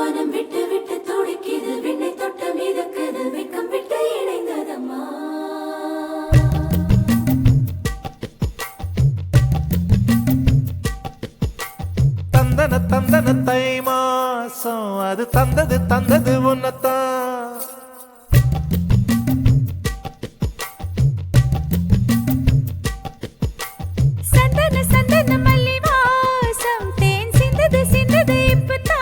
வானம் விட்டு விட்டு துடிக்குது, விண்ணை தொட்டு மிதக்குது, வெக்கம் விட்டு இணைந்ததம்மா. தந்தன தந்தன தை மாசம் அது தந்தது தந்தது உன்னத்தான். சந்தன சந்தன மல்லி வாசம் தேன் சிந்தது சிந்தது இப்பதான்.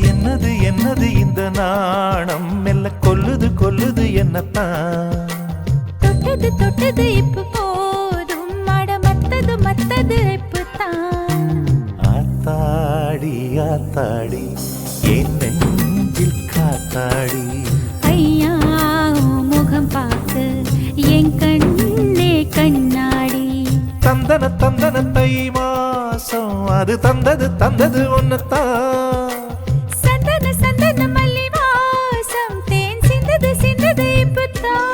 என்னது என்னது இந்த நாணம் மெல்ல கொல்லுது கொல்லுது என்னத்தான். தொட்டது தொட்டது இப்ப போதும், மட மத்தது மத்தது இப்பதான். ஆத்தாடி ஆத்தாடி என் நெஞ்சில் காத்தாடி. ஐயா முகம் பார்த்து என் கண்ணே கண்ணாடி. தந்தன தந்தன தை மாசம் அது தந்தது தந்தது உன்னத்தான். சந்தன சந்தன மல்லி வாசம் தேன் சிந்தது சிந்தது இப்பதான்.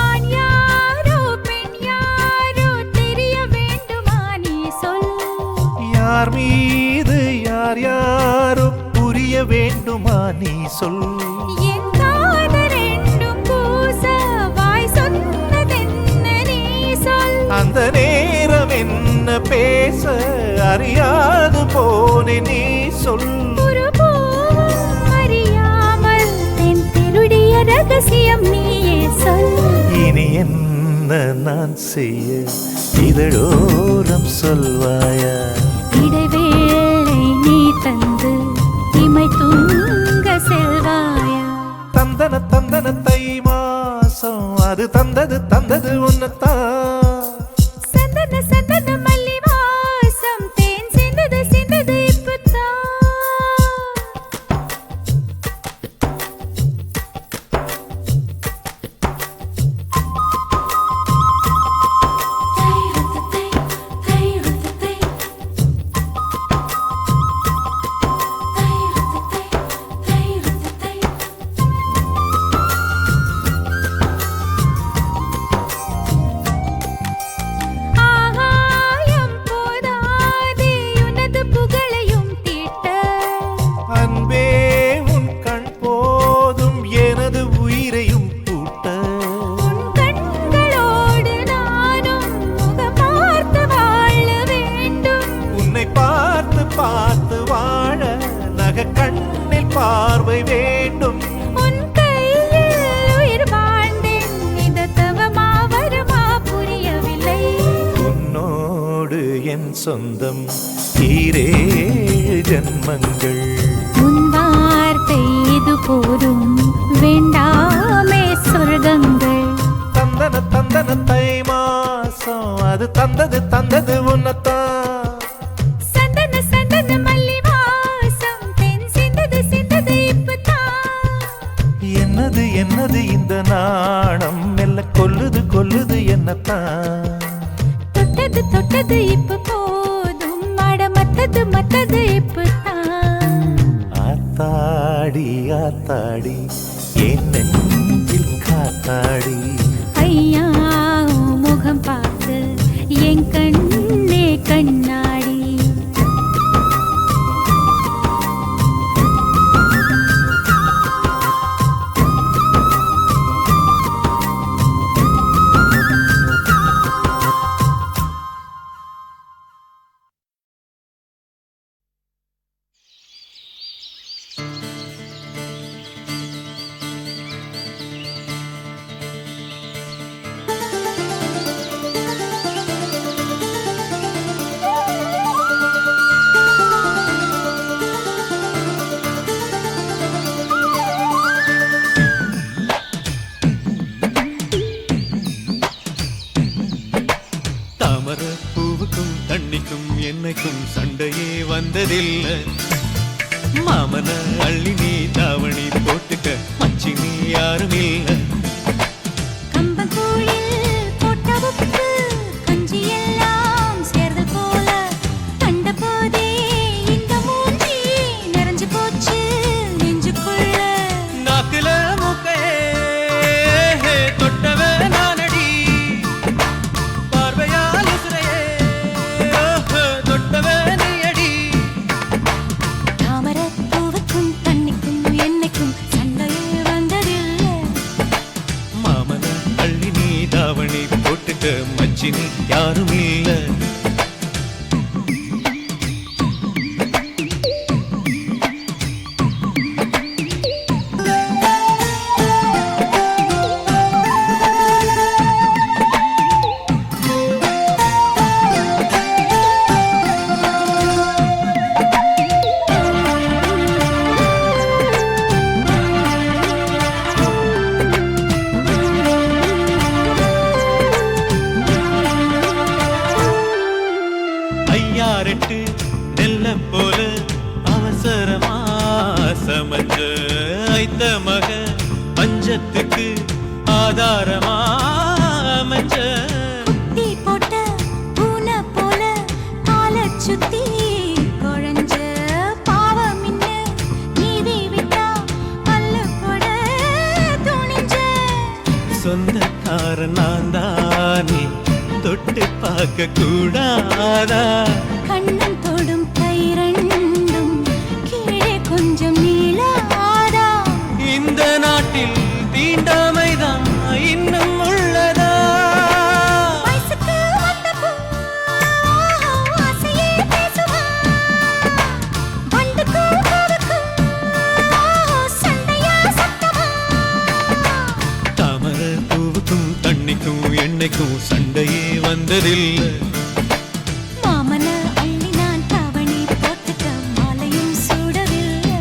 ஆண் யாரோ பெண் யாரோ தெரிய வேண்டுமா நீ சொல். யார் மீது யார் யாரோ புரிய வேண்டுமா நீ சொல். என் காதல் ரெண்டும் பூச வாய் சொன்னதென்ன நீ சொல். அந்த நேரம் என்ன பேச அறியாது போனே நீ சொல். ஒரு பூவும் அறியாமல் தென் திருடிய ரகசியம் நீயே சொல். இனி என்ன நான் செய்ய இதழோரம் சொல்வாயா. இடைவேளை நீ தந்து இமை தூங்க செல்வாயா. தந்தன தந்தன தை மாசம் அது தந்தது தந்தது உன்னத்தான். சந்தன சந்தன மல்லி வாசம் தேன் சிந்தது சிந்தது இப்பதான். ஆகாயம் போதாதே உனது புகழையும் தீட்ட. அன்பே உன் கண் போதும் எனது உயிரையும் பூட்ட. உன் கண்களோடு நானும் முகம் பார்த்து வாழ வேண்டும். உன்னை பார்த்து பார்த்து வாழ நக கண்ணில் பார்வை வேண்டும். உன் கையில் உயிர் வாழ்ந்தேன், இந்த தவமா வருமா புரியவில்லை. உன்னோடு என் சொந்தம் ஈரேழு ஜன்மங்கள். உன் வார்த்தை இது போதும், வேண்டாமே சொர்க்கங்கள். தந்தன தந்தன தை மாசம் அது தந்தது தந்தது உன்னத்தான். சந்தன சந்தன மல்லி வாசம் தென் சிந்தது சிந்தது இப்பதான். என்னது என்னது இந்த நாணம் மெல்ல கொல்லுது கொல்லுது என்னத்தான். தொட்டது தொட்டது இப்ப போதும், மட மத்தது மத்தது இப்பதான். ஆத்தாடி ஆத்தாடி என் நெஞ்சில் காத்தாடி. ஐயா முகம் பார்த்து என் கண்ணே கண்ணாடி. என்னைக்கும் சண்டையே வந்ததில்லை. மாமன அள்ளி நீ தாவணி போட்டுக்க மச்சி நீ யாரும் இல்ல. கம்பங்கூழில் போட்ட உப்பு கஞ்சி எல்லாம் சேர்ந்தல் போல கண்டபோதே இந்த மூஞ்சி நிறைஞ்சு போச்சு நெஞ்சுக்குள்ள. நாக்குல மூக்கையே தொட்டவ நானடி, பார்வையால் உசுரையே தொட்டவ நீயடி. தாமரப் பூவுக்கும் தண்ணிக்கும் என்னைக்கும் சண்டையே வந்ததில்லை. மாமன அள்ளி நீ தாவணி போட்டுக்க மச்சினி யாரும் இல்ல. ஐயாரெட்டு நெல்ல போல அவசரமா சமஞ்ச ஐத்த மக பஞ்சத்துக்கு ஆதாரமா அமைஞ்ச. குத்தி போட்ட பூனை போல காலைச் சுத்தி குழஞ்ச பாவம் இன்ன நீதி விட்டா பல்லு போட துணிஞ்ச. சொந்தக்கார நான் தானே தொட்டு பார்க்க கூடாதா? கண்ணன் தொடும் கை ரெண்டும் கீழே கொஞ்சம் நீளாதா? இந்த நாட்டில் தீண்டாமைதான் இன்னும் உள்ளதா? வயசுக்கு வந்த பூ ஆசையே பேசுவா. வண்டுக்கும் பூவுக்கும் சண்டையா சத்தமா? தாமர பூவுக்கும் தண்ணிக்கும் எண்ணெய்க்கும் சண்டையே வந்ததில்லை. மாமன அள்ளி நான் தாவணி போட்டுக்க மாலையும் சூடவில்லை.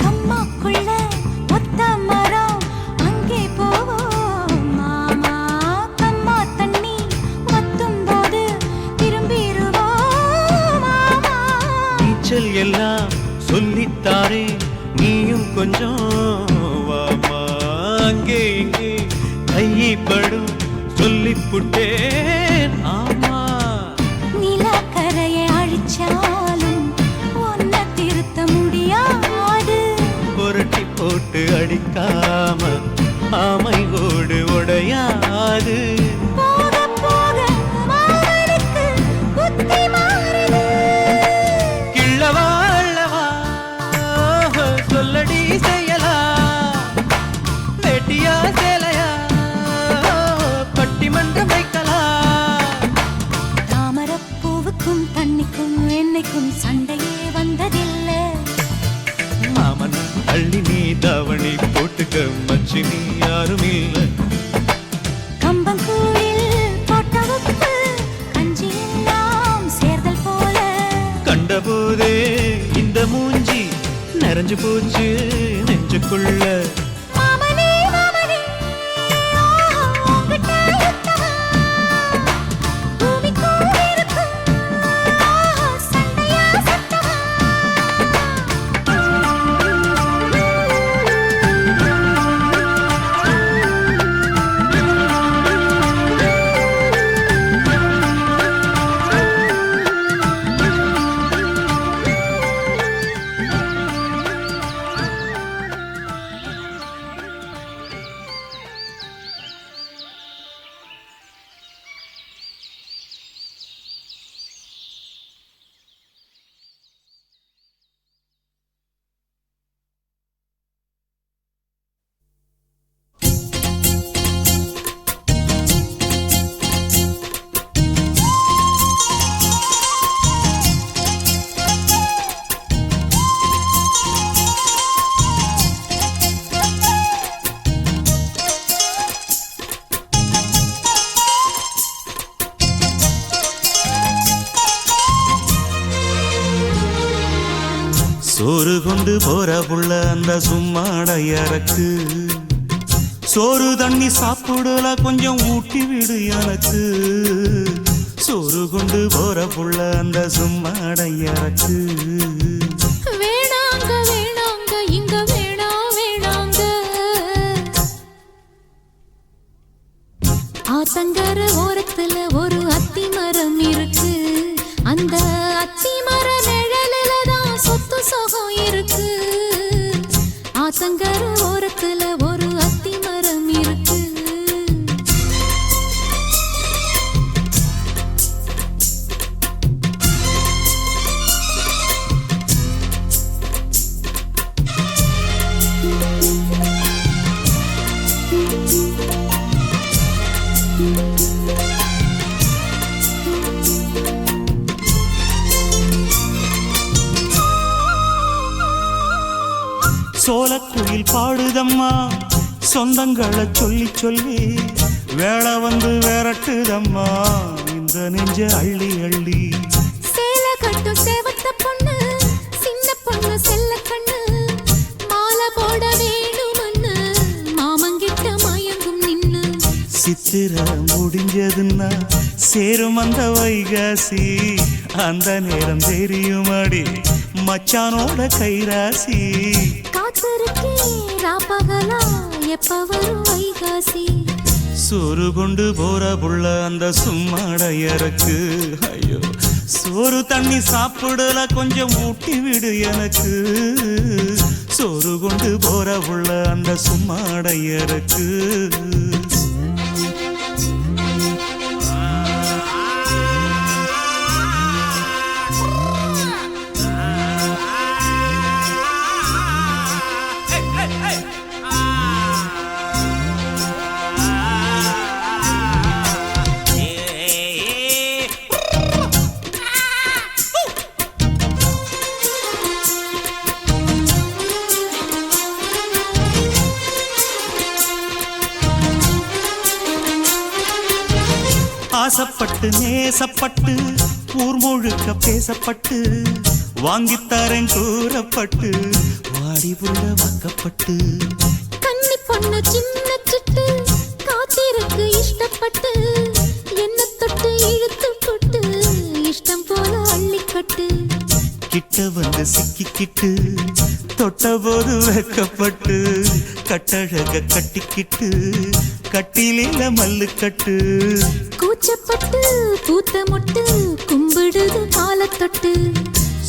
அம்மாக்குள்ள ஒத்த மரம் அங்கே போவோம் மாமா. கம்மா தண்ணி வத்தும் போது திரும்பிடுவோம் மாமா. நீச்சல் எல்லாம் சொல்லித்தாரே நீயும் கொஞ்சம் வாமா. அங்கே இங்கே கைப்படும் சொல்லிப்புட்டேன் ஆமா. நிலக்கரையை அழிச்சாலும் ஒன்ன திருத்த முடியாது. புரட்டி போட்டு அடிக்காம ஆமை ஓடு உடையாது. போக போக மாமனுக்கு புத்தி மாறுது. கிள்ளவா அள்ளவா சொல்லடி செய்யலா. வெட்டியா சேலையா பட்டிமன்றம் வைக்கலாம். தாமரப் பூவுக்கும் தண்ணிக்கும் என்னைக்கும் சண்டையே வந்ததில்லை. மாமன் அள்ளி நீ தாவணி போட்டுக்க மச்சினி யாரும் இல்ல. கம்பங்கூழில் போட்ட உப்பு கஞ்சி எல்லாம் சேர்தல் போல கண்டபோதே இந்த மூஞ்சி நிறைஞ்சு போச்சு நெஞ்சுக்குள்ள. மாமனே மாமனே உங்கிட்ட யுத்தமா? பூமிக்கும் இருக்கும் சண்டையா சத்தமா? சோறு கொண்டு போற புள்ள அந்த சும்மாடையறக்கு சோறு தண்ணி சாப்பிடல கொஞ்சம் ஊட்டி விடு எனக்கு சோறு கொண்டு போற புள்ள அந்த சும்மாடையறக்கு வேணாங்க வேணாங்க இங்க வேணாங்க ஆத்தங்கர ஓரத்துல ஒரு அத்தி மரம் இருக்கு அந்த அத்தி மர நிழலில தான் சொத்து சுகம் இருக்கு ஆத்தங்கர ஓரத்துல ஒரு அத்தி மரம் இருக்கு சோலக்குயில் பாடுதம்மா சொந்தங்களை சொல்லி சொல்லி வேளை வந்து விரட்டுதம்மா இந்த நெஞ்ச அள்ளி அள்ளி சேல கட்டும் சேவத்த பொண்ணு சின்ன பொண்ணு செல்ல கண்ணு மாலை போட வேணுமன்னு மாமங்கிட்ட மயங்கும் நின்னு சித்திர முடிஞ்சதுன்னா சேரும் அந்த வைகாசி அந்த நேரம் தெரியுமாடி மச்சானோட கைராசி காத்திருக்கே ராப்பகலா எப்ப வரும் வைகாசி சோறு கொண்டு போற புள்ள அந்த சும்மாடையறக்கு ஐயோ சோறு தண்ணி சாப்பிடல கொஞ்சம் ஊட்டி விடு எனக்கு சோறு கொண்டு போற புள்ள அந்த சும்மாடையறக்கு ஆசைப்பட்டு நேசப்பட்டு ஊர் முழுக்க பேசப்பட்டு வாங்கித்தாரன் கூறப்பட்டு வாடி புள்ள வாக்கப்பட்டு கன்னி பொண்ணு சின்ன சிட்டு காத்திருக்கு இஷ்டப்பட்டு என்ன தொட்டு இழுத்து போட்டு இஷ்டம் போல அள்ளிக்கட்டு கிட்ட வந்து சிக்கிக்கிட்டு தொட்ட போது வைக்கப்பட்டு கட்டழக கட்டிக்கிட்டு கட்டிலில மல்லு கட்டு கூச்சப்பட்டு பூத்த முட்டு கும்பிடுது காலத்தொட்டு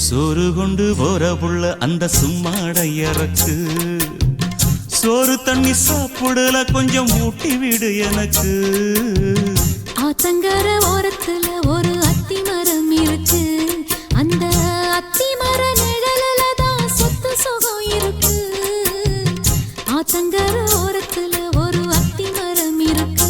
சோறு கொண்டு போற புள்ள அந்த சும்மாடையறக்கு சோறு தண்ணி சாப்பிடல கொஞ்சம் ஊட்டி விடு எனக்கு ஆத்தங்கர ஓரத்துல ஒரு அத்தி மரம் இருக்கு அந்த அத்தி மர நிழலில தான் சொத்து சுகம் இருக்கு ஆத்தங்கர ஓரத்துல ஒரு அத்தி மரம் இருக்கு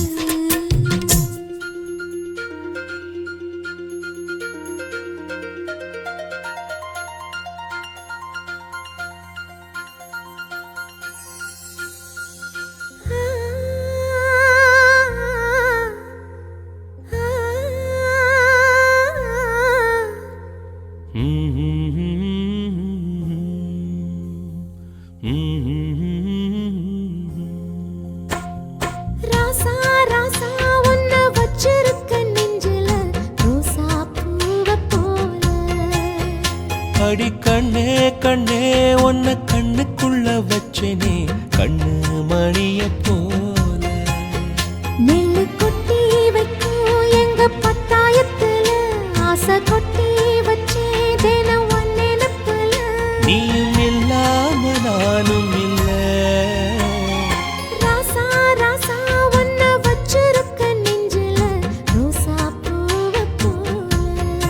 ராசா ராசா உன்ன வச்சிருக்க நெஞ்சில ரோசா பூவ போல அடி கண்ணே கண்ணே உன்னை கண்ணுக்குள்ள வச்சனே கண்ணு மணிய போல நெல்லு கொட்டி வைக்கும் எங்க பத்தாயத்துல ஆசை கொட்டி வச்சே தினம் உன் நினைப்புல நீயும் இல்லாம நானும் இல்ல ராசா ராசா உன்ன வச்சிருக்க நெஞ்சில ரோசா பூவ போல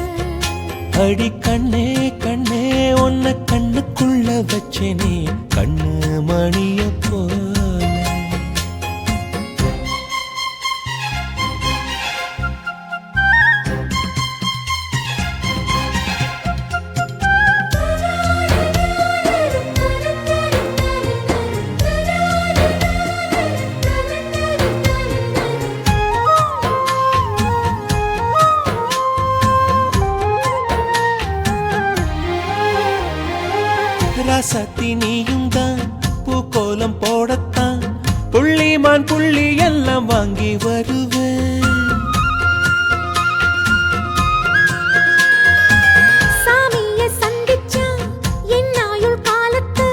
அடி கண்ணே கண்ணே உன்னை கண்ணுக்குள்ள வச்சனே கண்ணு மணிய போல ராசாத்தி நீயும் தான் பூக்கோலம் போடத்தான் புள்ளிமான் புள்ளி எல்லாம் வாங்கி வருவேன். சாமிய சந்திச்சா என் ஆயுள் காலத்து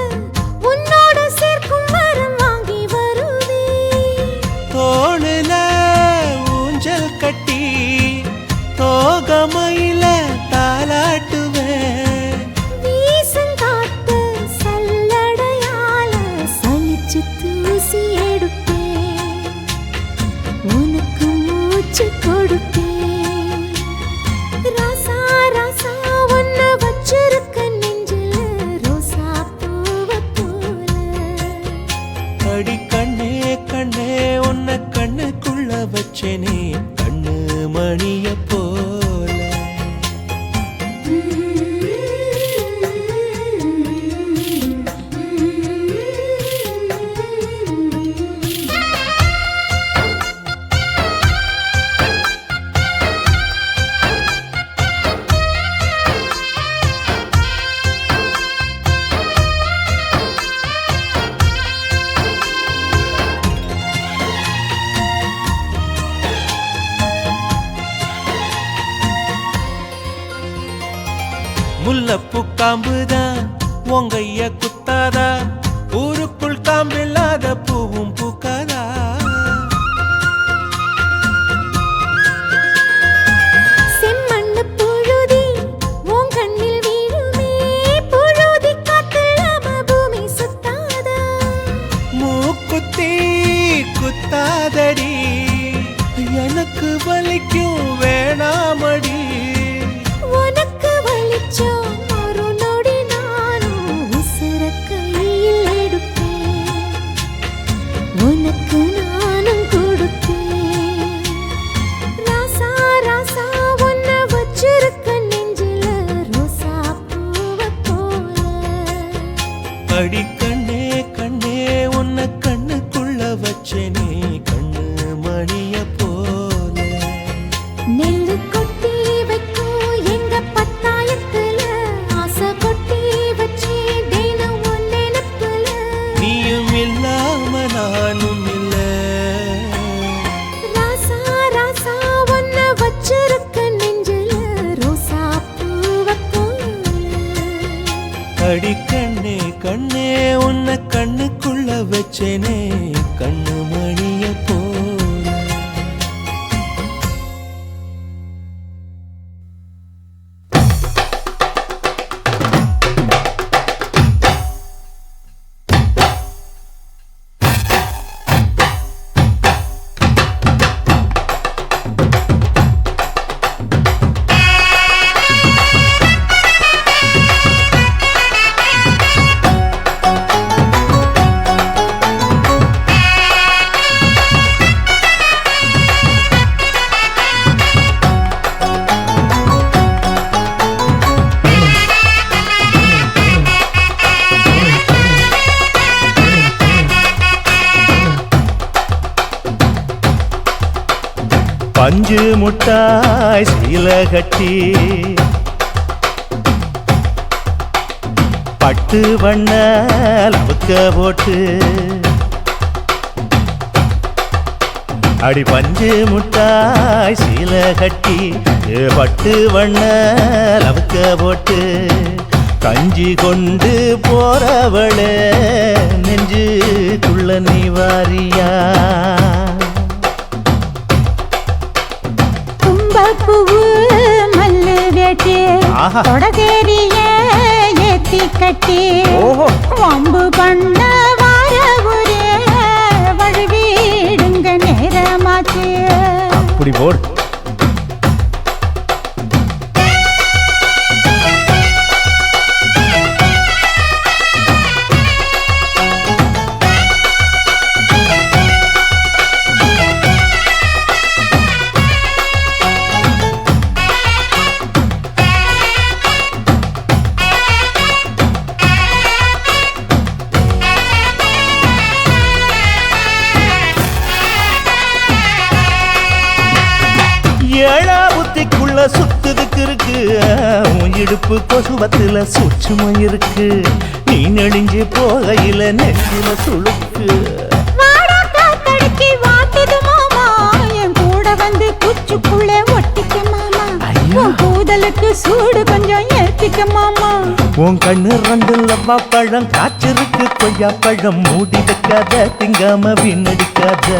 உன்னோடு சேர்க்கும் வரம் வாங்கி வருவேன். தோளுல ஊஞ்சல் கட்டி தோகமையில தாலாட்டுவேன். வீசங்காத்து சல்லடையால சலிச்சு தூசி எடுப்பேன். உனக்கு மூச்சு கொடுப்பேன். ராசா ராசா உன்ன வச்சிருக்க நெஞ்சில ரோசா பூவ போல. அடி கண்ணே கண்ணே உன்னை கண்ணுக்குள்ள வச்சேனே கண்ணு மணிய போல. முல்லப்பூ காம்புதான் உங்கைய குத்தாதா ஊருக்குள் காம்பில்லாத பூவும் பூக்காதா. செம்மண்ணு புழுதி உன் கண்ணில் வீழுமே. புழுதி காத்தில்லாம பூமி சுத்தாதா. மூக்குத்தி குத்தாதடி எனக்கு வலிக்கும் வேணாமடி. உனக்கு வலிச்சோம் ஒரு நொடி நானும் உசுர கையில் எடுப்பேன். உனக்கு நானும் கொடுப்பேன். ராசா ராசா உன்ன வச்சிருக்க நெஞ்சில ரோசா பூவ போல. அடி கண்ணே கண்ணே உன்னை கண்ணுக்குள்ள வச்சேனே கண்ணு மணிய போல. நெல்லு கொட்டி வைக்கும் எங்க பத்தாயத்துல ஆசை கொட்டி வச்சு தினம் உன் நினைப்புல. நீயும் இல்லாம நானும் இல்ல. ராசா ராசா உன்ன வச்சிருக்க நெஞ்சில ரோசா பூவ போல. அடி கண்ணே கண்ணே உன்னை கண்ணுக்குள்ள வச்சேனே கண்ணு மணிய போல. பஞ்சு முட்டாய் சீல கட்டி பட்டு வண்ண லவுக்க போட்டு அடி பஞ்சு முட்டாய் சீல கட்டி பட்டு வண்ண லவுக்க போட்டு கஞ்சி கொண்டு போறவளே நெஞ்சுக்குள்ள நீ வாரியா. பூவு மல்லு வேட்டி ஆஹா. தொடதேரிய ஏத்தி கட்டி ஓஹோ. வம்பு பண்ண வார ஒரே வழுவிடுங்க நேரமாச்சு. அப்படி போடு. ஏழா புத்திக்குள்ள சுத்துதுக்கு இருக்கு உன் இடுப்பு கொசுவத்துல சூட்சுமம் இருக்கு நீ நெளிஞ்சு போகையில நெஞ்சில சுளுக்கு வாடா காத்தடிச்சு வாட்டுது மாமா என் கூட வந்து குச்சுக்குள்ளே ஒட்டிக்க மாமா ஐயா. உன் கூதலுக்கு சூடு கொஞ்சம் ஏத்திக்க மாமா உன் கண்ணு ரெண்டு லவ்வா பழம் காய்ச்சிருக்கு கொய்யா பழம் மூடி வைக்காத திங்காம வீணடிக்காத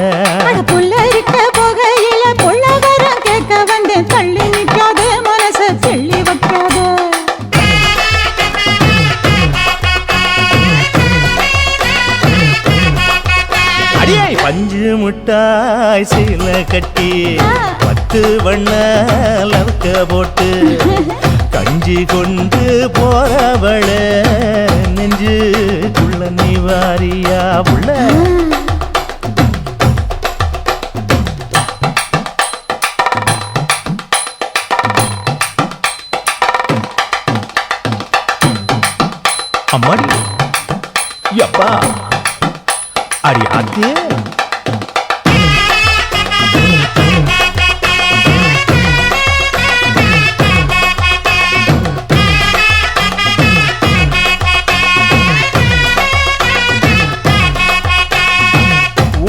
அட புள்ள இருக்க போகையில புள்ள வரம் கேட்க வந்தேன் தள்ளி நிக்காத மனச தெள்ளி வைக்காத அடியே பஞ்சு முட்டாய் சீல கட்டி 10 வண்ண லவக்க போட்டு கஞ்சி கொண்டு போறவள நெஞ்சுக்குள்ள நீ வாரியா உள்ள அம்மாடி யப்பா அடி ஆத்தே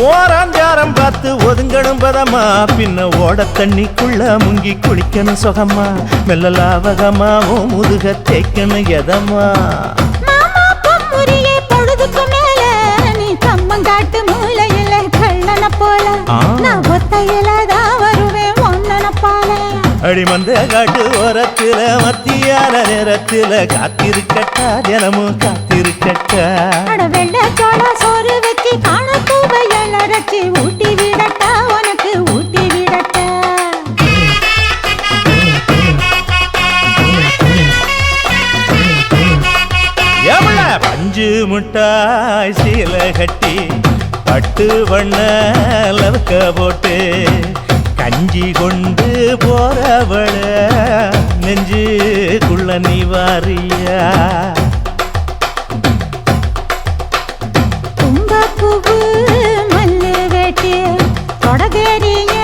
ஓராஞ்சாரம் பார்த்து ஒதுங்கணும் பதமா பின்ன ஓட தண்ணிக்குள்ள முங்கி குளிக்கணும் சுகமா மெல்ல லாவகமா ஓ முதுக தேய்க்கணும் எதமா மாமா பொம்முரியே பொழுதுக்கு மேல நீ கம்மங்காட்டு மூலையில கள்ளன போல நான் ஒத்தையில தான் வருவேன் ஒன்னன போல அடிமந்த காட்டு ஓரத்துல மத்தியான நேரத்துல காத்திருக்கட்டா தினமும் காத்திருக்கட்டா அட வெள்ளை சோள சோறு வச்சு காண பூவையல் அரைச்சி ஊட்டி விடட்டா உனக்கு ஊட்டி விடட்டா எவ்வள பஞ்சு முட்டாய் சீல கட்டி 10 வண்ண லவக்க போட்டு கஞ்சி கொண்டு போறவள நெஞ்சுக்குள்ள நீ வாரியா தும்பப்பூவு மல்லு வெட்டி தொடகேரிய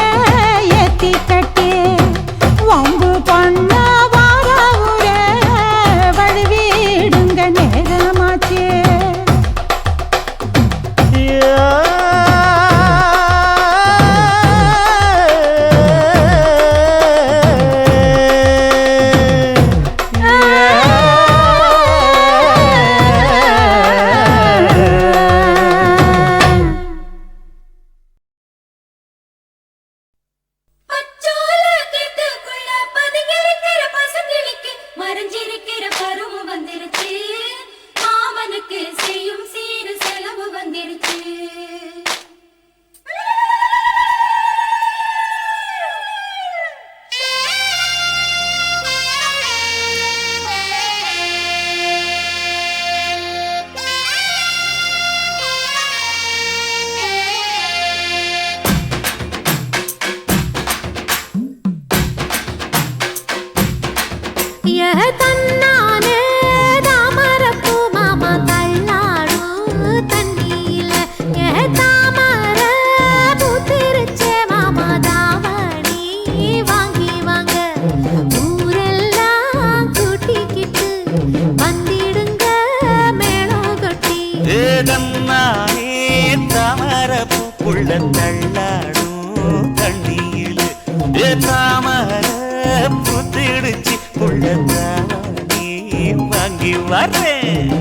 ஏத்தி கட்டி வம்பு பண்ண வார ஊர வழுவிடுங்க நேரமாச்சு பச்சோல கிட்டுக்குள்ள பதுங்கிருக்கிற பசுங்கிளிக்கு மறைஞ்சிருக்கிற பருவ வந்துருச்சு மாமனுக்கு செய்யும் சீரு செலவு வந்துருச்சு தன்னானே தாமரப்பூ மாமா தள்ளாடும் தண்ணியில தாமர பூத்திருச்சே மாமா தாவணி வாங்கி வாங்க ஊரெல்லாம் கூட்டிக்கிட்டு வந்திடுங்க மேளம் கொட்டி ஏதன்னானே தாமர பூக்குள்ள தள்ளாடும் தண்ணியில் தாமர புத்திடுச்சு புள்ளதானே வாங்கி வரேன்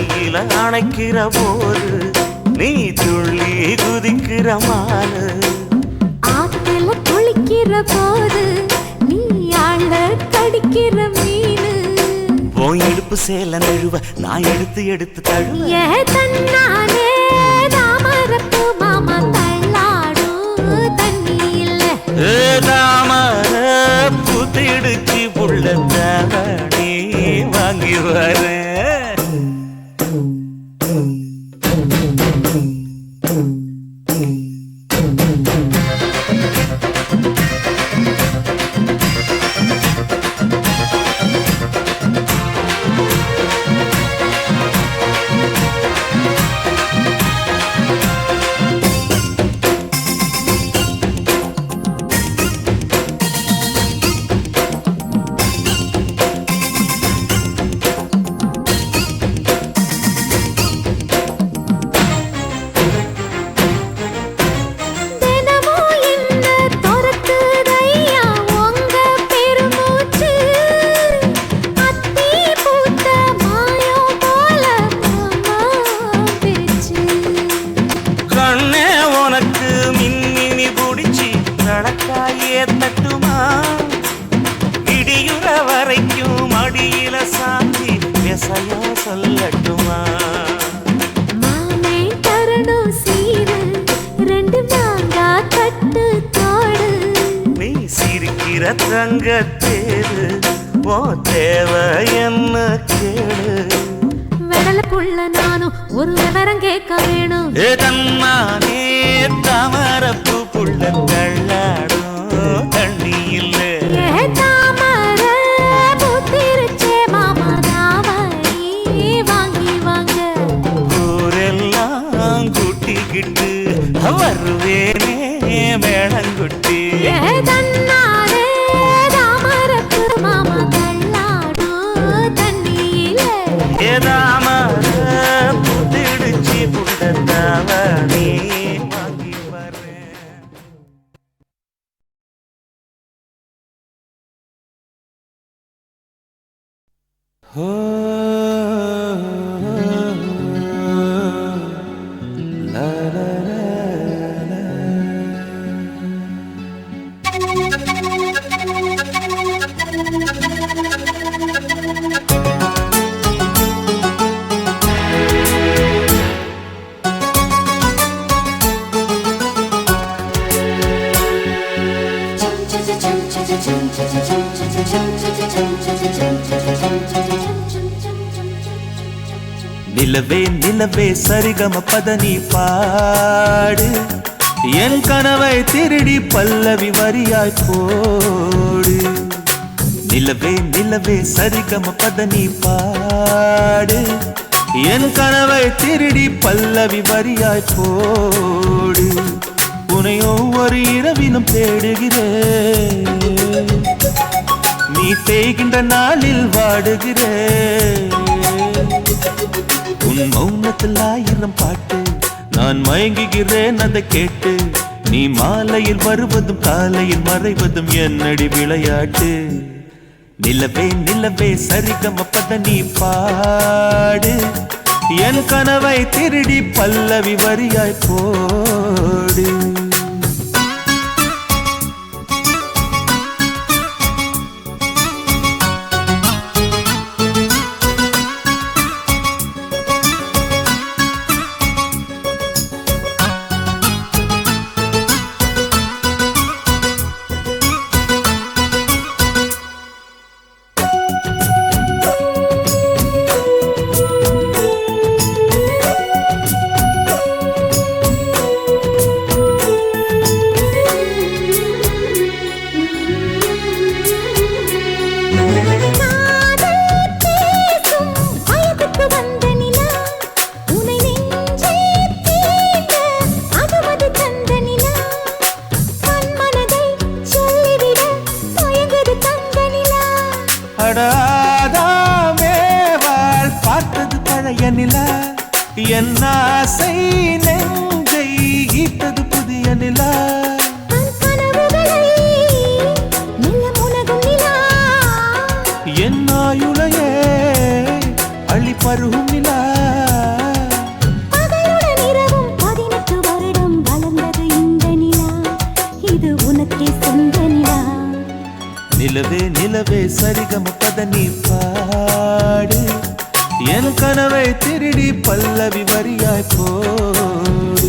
கையில அணைக்கிற போது நீ துள்ளி குதிக்கிற மானு ஆத்துல குளிக்கிற போது நீ ஆள கடிக்கிற மீனு போய் இடுப்பு சேல நழுவ நான் எடுத்து எடுத்து தழுவ ஏ தன்னானே தாமரப்பு மாமா தள்ளாடும் தண்ணி இல்ல தாமர புத்திடுச்சு புள்ள தாவணி வாங்கி வரேன் தட்டுமா இடியுற வரைக்கும் அடியில சாந்தி விசையா சொல்லட்டுமா மாமே தரணும் சீரு ரெண்டு மாங்கா கட்டு தோடு நீ சிரிக்கிற தங்கத்தேரு ஓ தேவை என்ன கேளு வெடலுக்குள்ள நானும் ஒரு விவரம் கேட்க வேணும் தன்னானே தாமரப்பு புள்ள தள்ளாடும் தண்ணி இல்ல தாமர புத்திருச்சே மாமா தாவணி வாங்கி வாங்க ஊரெல்லாம் கூட்டிக்கிட்டு வருவேனே மேளங்குட்டி தன்னானே தாமரப்பு மாமா தள்ளாடும் தண்ணியில தாமர புத்திடுச்சு புள்ள தாவணி வாங்கி வரேன் நிலவே நிலவே சரிகம பதனி பாடு என் கனவை திருடி பல்லவி வரியாய் போடு நிலவே நிலவே சரிகம பதனி பாடு என் கனவை திருடி பல்லவி வரியாய் போடு உன்னை ஒவ்வொரு இரவினும் தேடுகிறேன் நீ தேய்கின்ற நாளில் வாடுகிறேன் உன் மௌனத்தில் 1000 பாட்டு நான் மயங்குகிறேன் அதை கேட்டு நீ மாலையில் வருவதும் காலையில் மறைவதும் என்னடி விளையாட்டு நிலவே நிலவே சரிகம பதனி பாடு என் கனவை திருடி பல்லவி வரியாய் போடு என் ஆசை நெஞ்சை ஈட்டது புதிய நிலா என் ஆயுளையே அள்ளி பருகும் நிலா நிலவே சரிகம பத நீ பாடு என் கனவை திருடி பல்லவி வரியாய் போடு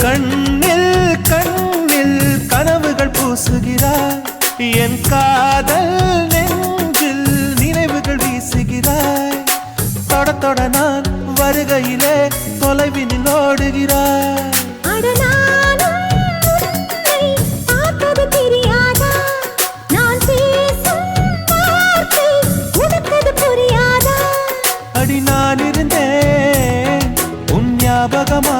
கண்ணில் கண்ணில் கனவுகள் பூசுகிறாய் என் காதல் நெஞ்சில் நினைவுகள் வீசுகிறாய் தொட தொட நான் வருகையிலே தொலைவினில் ஓடுகிறாய் அடி நான் இருந்தேன் உன் ஞாபகமா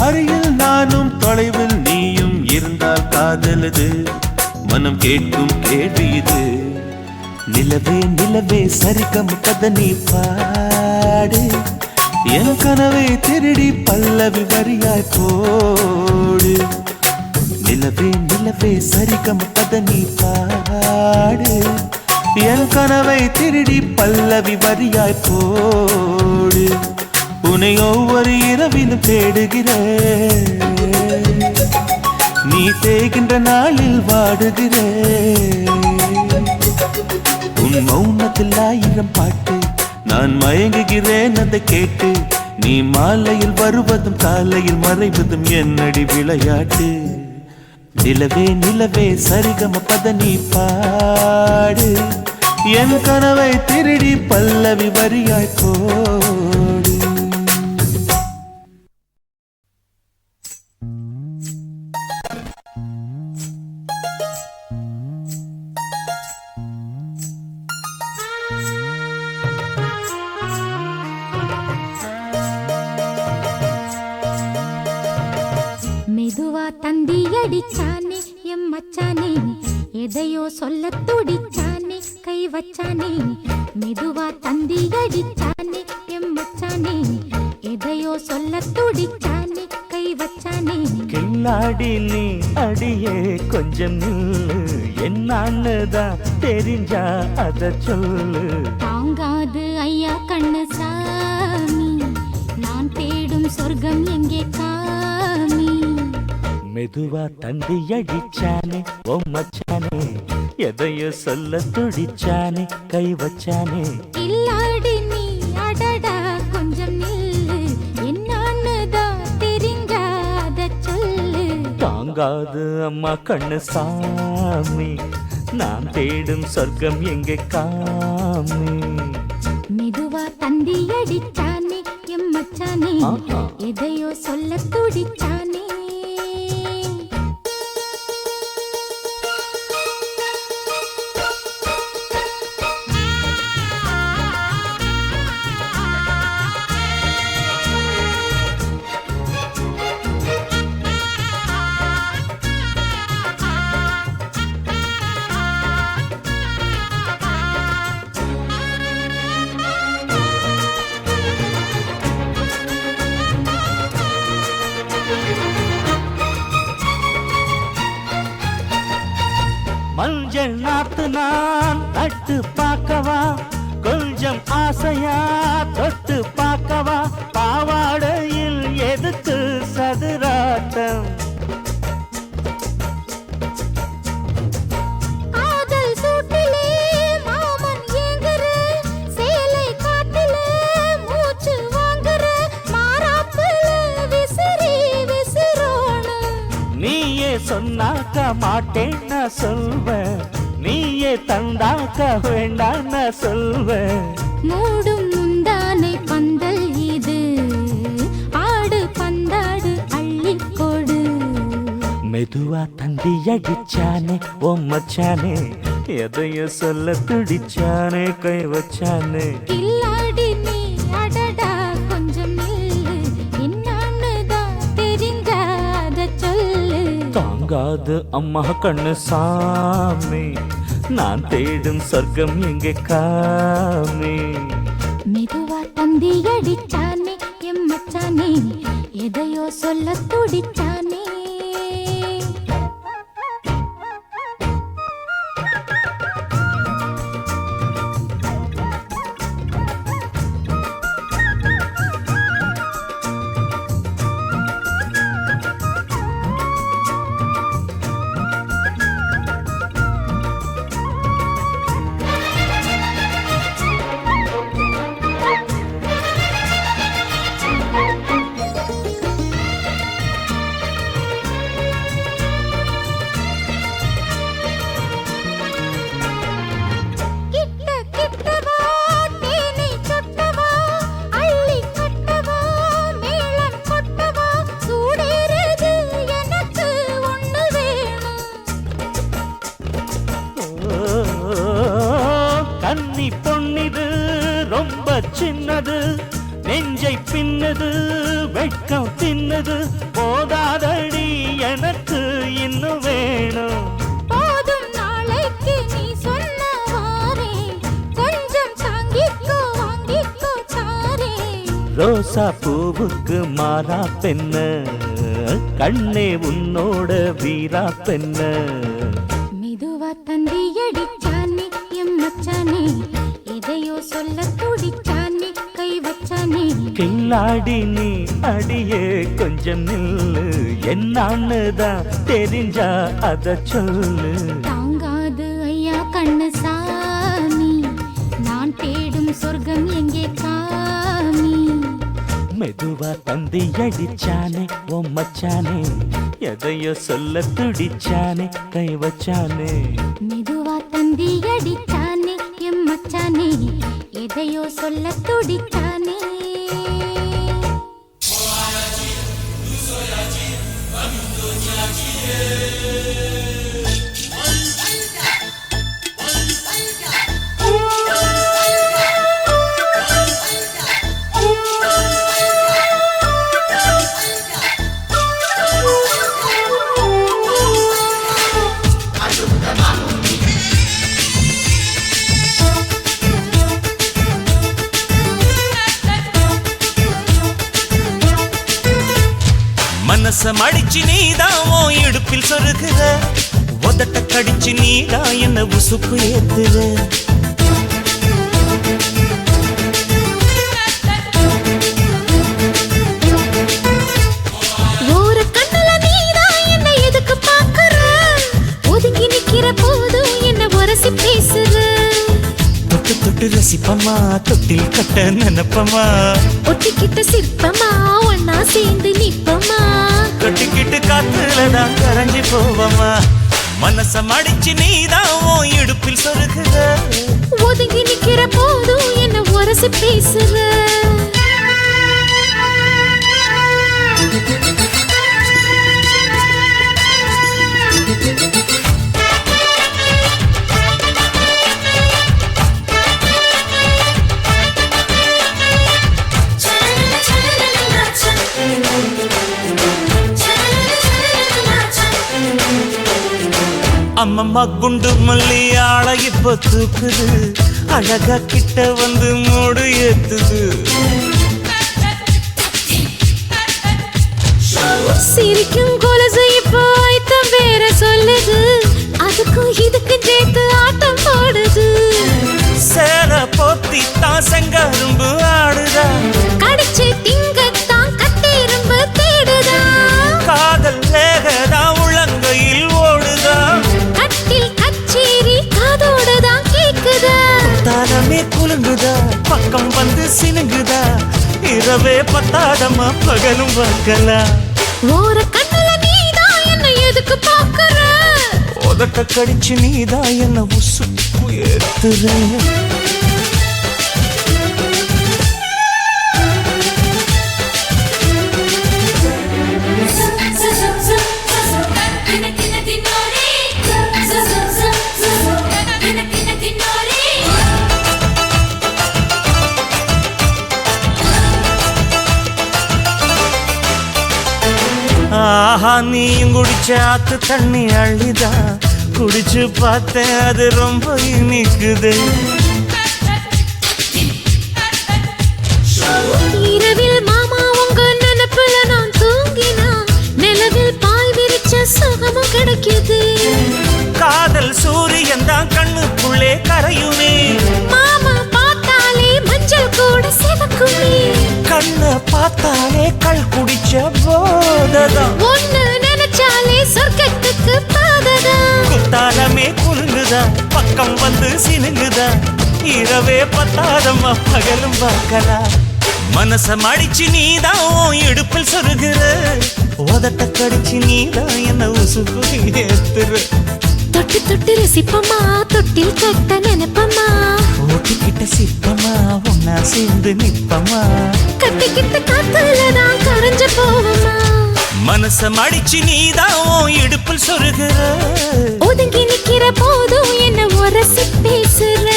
அருகில் நானும் தொலைவில் நீயும் இருந்தால் காதலது மனம் கேட்கும் கேள்வி இது நிலவே நிலவே சரிகம பத நீ பாடு என் கனவை திருடி பல்லவி வரியாய் போடு நிலவே நிலவே சரிகம பத நீ பாடு என் கனவை திருடி பல்லவி வரியாய் போடு உன்னை ஒவ்வொரு இரவிலும் தேடுகிறேன் நீ தேகின்ற நாளில் வாடுகிறேன் உன் மௌனத்தில் 1000 பாட்டு நான் மயங்குகிறேன் அதை கேட்டு நீ மாலையில் வருவதும் காலையில் மறைவதும் என்னடி விளையாட்டு நிலவே நிலவே சரிகம பத நீ பாடு என் கனவை திருடி பல்லவி வரியாய் போடு மெதுவா தந்தி அடிச்சானே எம் மச்சானே எதையோ சொல்ல துடிச்சானே கை வச்சானே மெதுவா தந்தி அடிச்சானே எம் மச்சானே எதையோ சொல்ல துடிச்சானே கை வச்சானே கில்லாடி நீ அடியே கொஞ்சம் நில்லு என்னான்னுதான் தெரிஞ்சா அத சொல்லு தாங்காது ஐயா கண்ணு சாமி நான் தேடும் சொர்க்கம் எங்கே காமி மெதுவா தந்தி அடிச்சானே ஓ மச்சானே எதையோ சொல்ல துடிச்சானே கை வச்சானே இல்லாடி நீ அடடா கொஞ்சம் நில்லு என்னான்னுதான் தெரிஞ்சாத சொல்லு தாங்காது அம்மா கண்ணு சாமி நான் தேடும் சொர்க்கம் எங்கே காமி மெதுவா தந்தி அடிச்சானே எம் மச்சானே எதையோ சொல்ல துடிச்சானே மஞ்சள் நாத்து நான் நட்டு பார்க்கவா கொஞ்சம் ஆசையா தொட்டு பார்க்கவா பாவாடையில் எதுக்கு சதுராட்டம் காதல் சூட்டிலே மாமன் ஏங்குற சேலை காட்டிலே மூச்சு வாங்குற மாறாப்புல விசிறி விசிறோணும் நீயே சொன்னாக்க மாட்டேன் நான் சொல்வேன் நீயே தந்தாக்க வேண்டாம் நான் சொல்வேன் மூடும் முந்தானை பந்தல் இது ஆடு பந்தாடு அள்ளிக்கொடு மெதுவா தந்தி அடிச்சானே ஓ மச்சானே எதையோ சொல்ல துடிச்சானே கை வச்சானே இல்ல தாங்காது அம்மா கண்ணு சாமி, நான் தேடும் சொர்க்கம் எங்கே காமி. மெதுவா தந்தி அடிச்சானே எம் மச்சானே, எதையோ சொல்ல துடிச்சானே. கன்னி பொன்னிது ரொம்ப சின்னது, நெஞ்சை பின்னது வெட்கம் தின்னது, போதாதடி எனக்கு இன்னும் வேணும். போதும் நாளைக்கு நீ சொன்னவாரே, கொஞ்சம் தாங்கிக்கோ வாங்கிக்கோ தாரே. ரோசா பூவுக்கு மாறா பெண்ண, கண்ணே உன்னோட வீரா பெண்ண. மெதுவா தந்தி அடிச்சானே எம் மச்சானே, எதையோ சொல்ல துடிச்சானே கை வச்சானே. கில்லாடி நீ அடியே கொஞ்சம் நில்லு, என்னான்னு தான் தெரிஞ்சா அத சொல்லு. தாங்காது ஐயா கண்ணு சாமி, நான் தேடும் சொர்க்கம் எங்கே காமி. மெதுவா தந்தி அடிச்சானே ஓ மச்சானே, எதையோ சொல்ல துடிச்சானே கை வச்சானே. மெதுவா தந்தி அடிச்சானே எம் மச்சானே, எதையோ சொல்ல துடிச்சானே. மனச மடிச்சு நீதான் உன் இடுப்பில் சொருகுற, உதட்ட கடிச்சு நீதான் என்ன உசுப்பு ஏத்துற. ஒரு கண்ணுல நீதான் என்ன எதுக்கு பாக்குற, ஒதுங்கி நிக்கிற போதும் என்ன உரசி பேசுற. தொட்டு தொட்டு ரசிப்பமா, தொட்டில் கட்ட நினைப்பமா, ஒட்டிக்கிட்ட சிற்பமா ஒன்னா சேர்ந்து நிப்பமா. கட்டிக்கிட்டு காத்துலதான் கரைஞ்சி போவமா. மனச மடிச்சு நீதான் உன் இடுப்பில் சொருகுற, ஒதுங்கி நிக்கிற போதும் என்ன உரசி பேசுற. அம்மம்மா குண்டு மல்லி ஆள இப்ப தூக்குது, அழகா கிட்ட வந்து மூடு ஏத்துது. சிரிக்கும் கொலுசு இப்போ ஐத்தம் வேற சொல்லுது, அதுக்கும் இதுக்கும் சேர்த்து ஆட்டம் போடுது. சேல போத்தி தான் செங்கரும்பு ஆடுதா, கடிச்சு திங்கத்தான் கட்டெரும்பு தேடுதா. காதல் வேகதா உள்ளங்கையில் ஓடுதா, கட்டில் கச்சேரி காதோடுதான் கேக்குதா. தாரமே குலுங்குதா, பக்கம் வந்து சினுங்குதா, இரவே பத்தாதமா பகலும் பார்க்கலாம். ஓர கண்ணுல நீதான் என்ன எதுக்கு பாக்குற, உதட்ட கடிச்சு நீதான் என்ன உசுப்பு ஏத்துற. ஆஹா நீயும் குடிச்ச ஆத்து தண்ணி அள்ளிதான் குடிச்சு பார்த்தேன் அது ரொம்ப இனிக்குது. இரவில் மாமா உங்க நினைப்புல நான் தூங்கினா நிலவில் பாய் விரிச்ச சுகமும் கிடைக்குது. காதல் சூரியன் தான் கண்ணுக்குள்ளே கரையுமே, மாமா பார்த்தாலே மஞ்சள் கூட சிவக்குமே, கண்ண பார்த்தாலே கள் குடிச்ச போததான், ஒன்னு நினைச்சாலே சொர்க்கத்துக்கு பாததான். குத்தாலமே குலுங்குதா பக்கம் வந்து சினுங்குதா, இரவே பத்தாதம்மா பகலும் பார்க்கலாம். மனச மடிச்சு நீதான் உன் இடுப்பில் சொருகிற, உதட்ட கடிச்சு நீதான் என்ன உசுப்பு ஏத்துற. தொட்டு தொட்டு ரசிப்பமா தொட்டில் கட்ட நினைப்பமா, ஓட்டிக்கிட்ட சிப்பமா ஒன்னா சேர்ந்து நிப்பமா, கட்டிக்கிட்ட காத்துலதான் கரைஞ்சு போவமா. மனச மடிச்சு நீதான் உன் இடுப்பில் சொருகிற, ஒதுங்கி நிக்கிற போதும் என்ன உரசி பேசுற.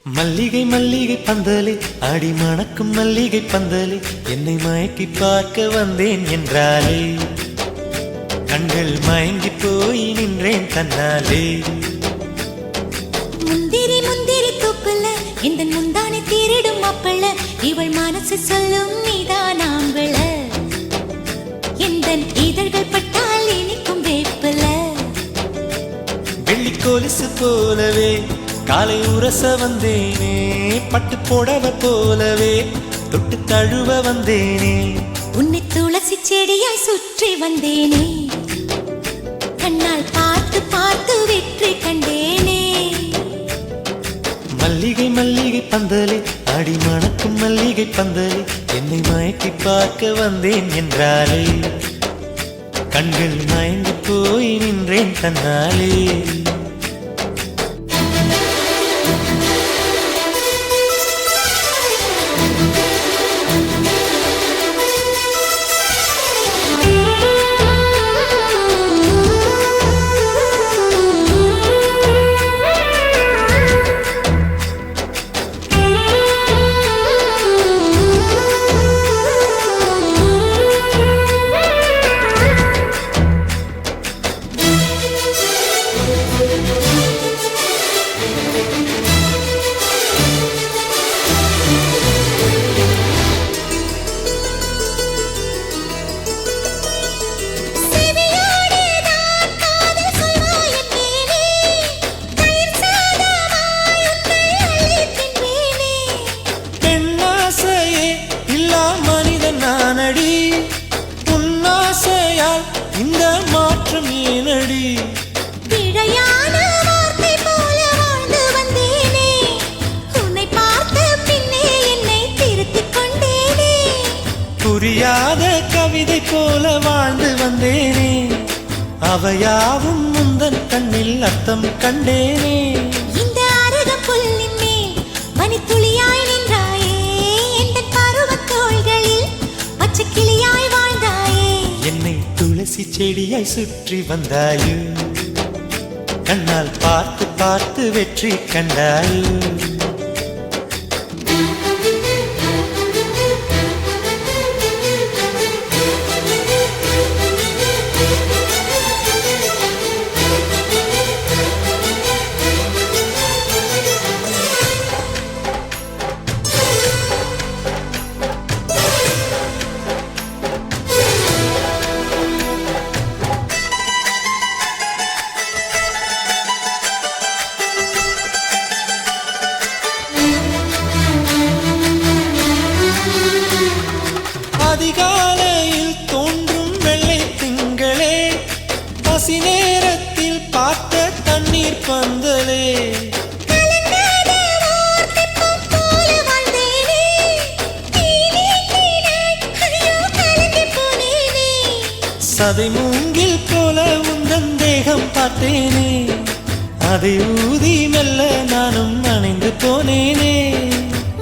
மல்லிகை மல்லிகை பந்தலே அடி மணக்கும் மல்லிகை பந்தலே, என்னை மயக்கி பார்க்க வந்தேன் என்றாலே, கண்கள் மயங்கி போய் நின்றேன் தன்னாலே. முந்திரி முந்திரி தூக்குல இந்த முந்தானை தீரிடும் மாப்பிள்ள, இவள் மனசு சொல்லும் நீதான் ஆம்பள, எந்த இதழ்கள் பட்டால் இனிக்கும் வேப்பல. வெள்ளி கொலுசு போலவே காலை உரச வந்தேனே, பட்டு போடவ போலவே தொட்டு தழுவ வந்தேனே, உன்னை துளசி செடியாய் சுற்றி வந்தேனே, கண்ணால் பார்த்து பார்த்து வெற்றி கண்டேனே. மல்லிகை மல்லிகை பந்தலே அடி மணக்கும் மல்லிகை பந்தலே, என்னை மயக்கி பார்க்க வந்தேன் என்றாலே, கண்கள் மயங்கி போய் நின்றேன் தன்னாலே. புரியாத கவிதை போல வாழ்ந்து வந்தேனே, அவையாவும் முந்தன் கண்ணில் அர்த்தம் கண்டேனே. இந்த அருக புல்லின் மேல் மணித்துளியாய் நின்றாயே, இந்த பருவத் தோள்களில் பச்சை கிளியாய் வாழ்ந்தாயே, என்னை துளசி செடியாய் சுற்றி வந்தாயோ, கண்ணால் பார்த்து பார்த்து வெற்றி கண்டாயோ. நேரத்தில் பார்த்த தண்ணீர் பந்தலே கலங்காத ஓர் தெப்பம் போல வாழ்ந்தேனே. நீனாய் ஐயோ கலங்கி போனேனே. சதை மூங்கில் போல உந்தன் தேகம் பார்த்தேனே அதை ஊதி மெல்ல நானும் நனைந்து போனேனே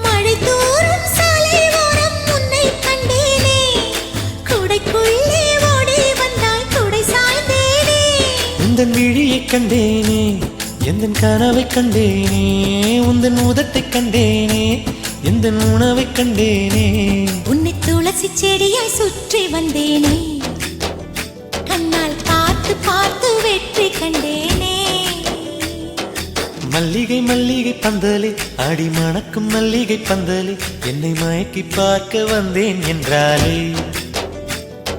மழை தூறும் சாலை ஓரம் உன்னை கண்டேனே. குடைக்குள்ளே ஓடி வந்தாய் குடை சாய்ந்தேனே. உந்தன் விழியை கண்டேனே எந்தன் கனவை கண்டேனே உந்தன் உதட்டை கண்டேனே எந்தன் உணவை கண்டேனே உன்னை துளசி செடியாய் சுற்றி வந்தேனே. கண்ணால் பார்த்து பார்த்து வெற்றி கண்டேனே. மல்லிகை மல்லிகை பந்தலே அடி மணக்கும் மல்லிகை பந்தலே என்னை மயக்கி பார்க்க வந்தேன் என்றாலே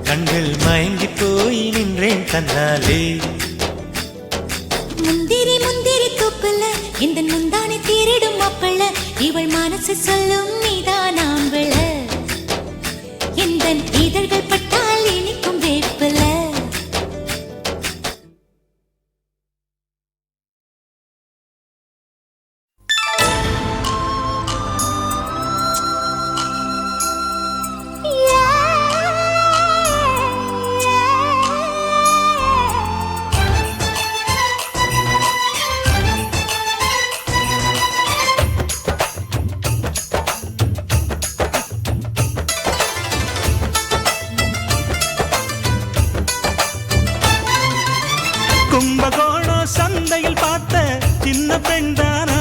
கண்கள் மயங்கி போய் நின்றேன் தன்னாலே முந்திரி முந்திரி தூப்புல இந்த முந்தானை தீரிடும் மாப்பிள்ள இவள் மனசு சொல்லும் நீதான் ஆம்பள. இந்த இதழ்கள் பட்டால் இனிக்கும் வேப்பில. கும்பகோணம் சந்தையில் பார்த்த சின்ன பெண்தானா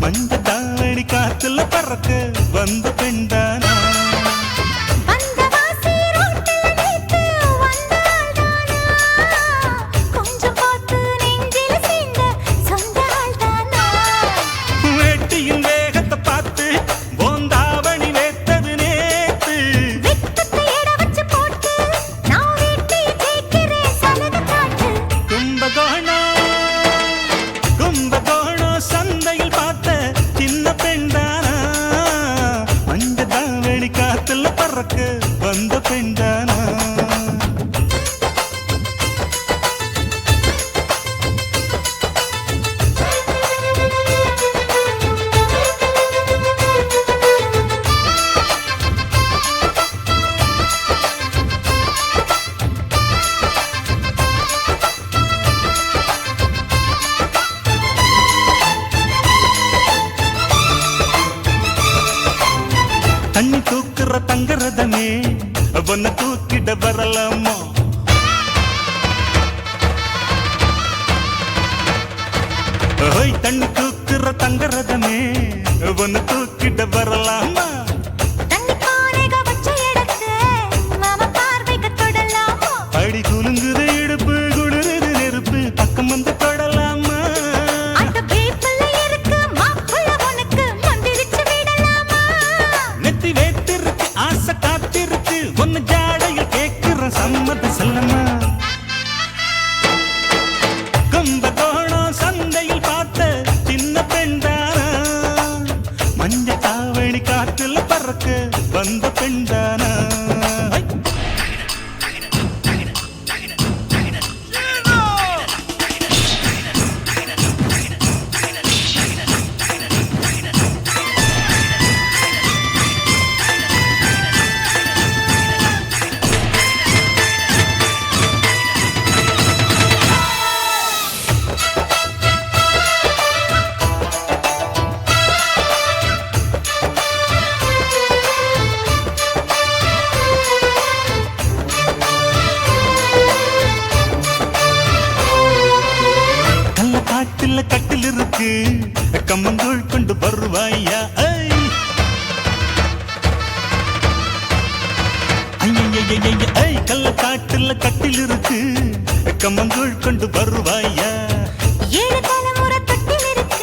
மஞ்ச தாவணி காத்துல பறக்க வந்த பெண்தானா வந்தவாசி ரோட்டில் நீத்து வந்தாள்தானா. கொஞ்சம் பார்த்து நெஞ்சில சேர்ந்த சொந்த ஆள்தானா. வேட்டியின் வேகத்தை பார்த்து போந்தாவணி வேத்தது நேத்து வெட்டத்தை எட வச்சு போட்டு நான் வீட்டை கேட்கிறேன் சலக காட்டு. கும்பகோணம் சந்தையில் பார்த்த சின்ன பெண்தானா மஞ்ச தாவணி காத்துல பறக்க வந்த பெண்தானா தண்ணி தூக்குற தங்கரதமே ஒன்ன தூக்கிட வரலாமா ஓய் தண்ணி தூக்குற தங்கரதமே ஒன்ன தூக்கிட வரலாமா தண்ணி பானைக வச்ச இடத்தை மாமா பார்வைக்கு தொடலாமா. அடி குலுங்குது இடுப்பு குளிருது நெருப்பு பக்கம் வந்து தொடலாமா அந்த வேப்பில இருக்கு மாப்பிள்ள உனக்கு மந்திரிச்சு விடலாமா. நெத்தி வேத்திருக்கு ஆசை காத்திருக்கு ஒன்னு ஜாடையில் கேட்கிற சம்மத செல்லமா கும்பகோணம் சந்தையில் பார்த்த சின்ன பெண்தானா மஞ்ச தாவணி காத்துல பறக்க வந்த பெண்தானா கள்ளக்காட்டுல கட்டில் இருக்கு கம்மங்கூழ் கொண்டு வருவாயா கள்ளக்காட்டுல கட்டில் இருக்கு கம்மங்கூழ் கொண்டு வருவாயா 7 தலைமுறை தொட்டில் இருக்க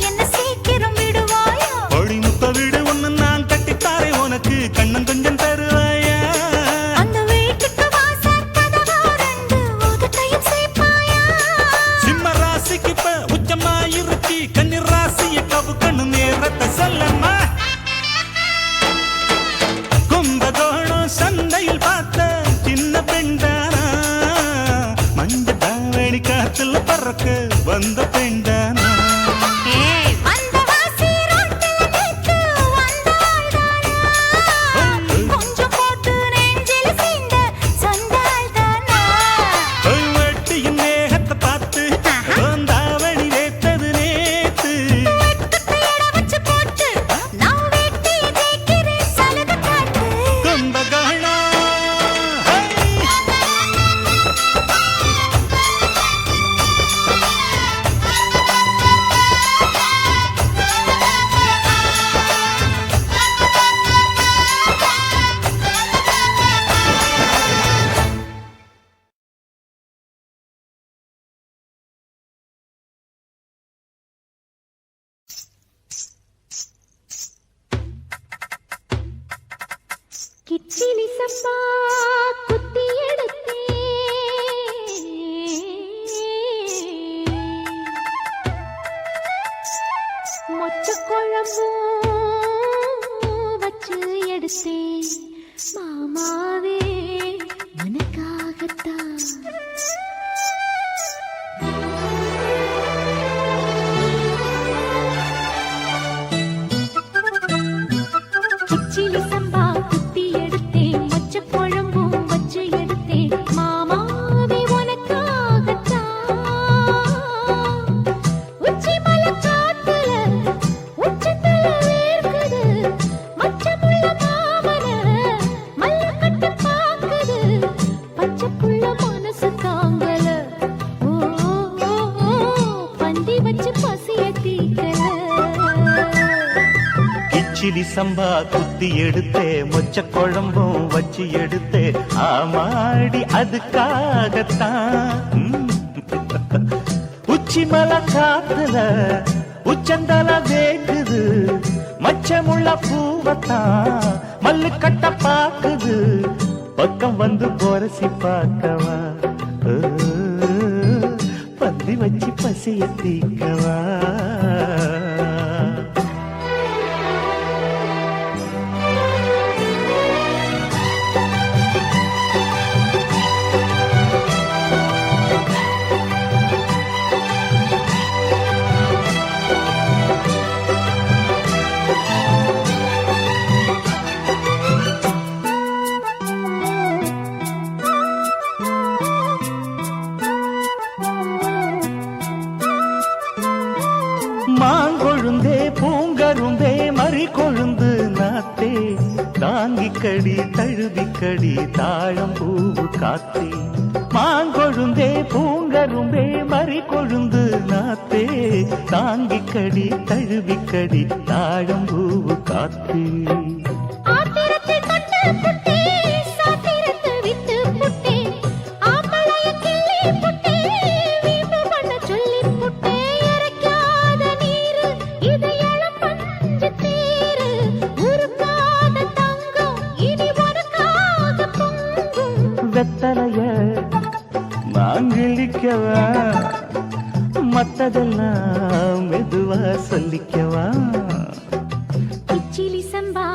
என்ன சீக்கிரம் விடுவாயா. படி முத்த வீடு ஒண்ணு நான் கட்டித்தாரே உனக்கு கண்ணன் கொஞ்சம் தருவாயா அந்த வீட்டுக்கு வாசல் கதவா ரெண்டு உதட்டையும் சேர்ப்பாயா. சிம்ம ராசிக்கு இப்ப உச்சமா இருச்சி கன்னி ராசிய கவு கண்ணு நேரத்தை சொல்லம்மா கும்பகோணம் சந்தையில் பார்த்த சின்ன பெண்தானா மண்ட தாவணி காத்துல பறக்க வந்த பெண்டானா அந்த வாசி ரோட்டுல நிக்கு வந்தாள்தானா கொஞ்சம் போட்டு நெஞ்சில சீண்ட சொந்தாள்தானா வெட்டியின் மேகத்தை பார்த்து தாவணி வேத்தது நேத்து வெட்டத்தையட வச்சு போட்டு நான் வெட்டிய ஜெயிக்கிறேன் சலுகை காட்டு கும்பகாணா கிச்சிலி சம்பா குத்தி எடுத்தே மொச்ச குழம்பும் வச்சு எடுத்தேன் மாமாவே உனக்காகத்தான் கிச்சிலி சம்பா குத்தி எடுத்தேன் மொச்ச குழம்பும் வச்சு எடுத்தேன் மாமாவே உனக்காகத்தான் உச்சி மலை காத்துல உச்சத்துல வேர்க்குது மச்சமுள்ள மாமன மல்லக்கட்டு பாக்குது பச்சைப்புள்ள மனசு தாங்கல ஓ ஓ, ஓ, பந்தி வச்சு பசிய தீக்கல கிச்சிலி சம்பா குத்தி எடுத்தே மொச்ச குழம்பும் வச்சு எடுத்தே ஆமாடி அதுக்காகத்தான் உச்சி மலை காத்துல உச்சந்தல வேக்குது மச்சமுள்ள பூவத்தான் மல்லு கட்ட பாக்குது பக்கம் வந்து போரசி பார்க்கவா ஓ, பந்தி வச்சு பசிய தீக்கவா மாங்கொழுந்தே பூங்கரும்பே மறி கொழுந்து நாத்தே தாங்கிக்கடி தழுவிக்கடி தாழம் பூவு காத்தே மாங்கொழுந்தே பூங்கரும்பே மறி கொழுந்து நாத்தே தாங்கிக்கடி தழுவிக்கடி தாழம் பூவு காத்தே ஆத்திரத்தை கட்டு புட்டே சாத்திரத்தை விட்டு புட்டே ஆம்பளைய கிள்ளி புட்டே வீம்பு பண்ண சொல்லி புட்டே இறைக்காத நீரு இது இளம் பஞ்சு தேரு உருக்காத தங்கம் இனி உனக்காக பொங்கும் வெத்தலைய மாங்கிழிக்கவா மத்ததெல்லாம் மெதுவா சொல்லிக்கவா கிச்சிலி சம்பா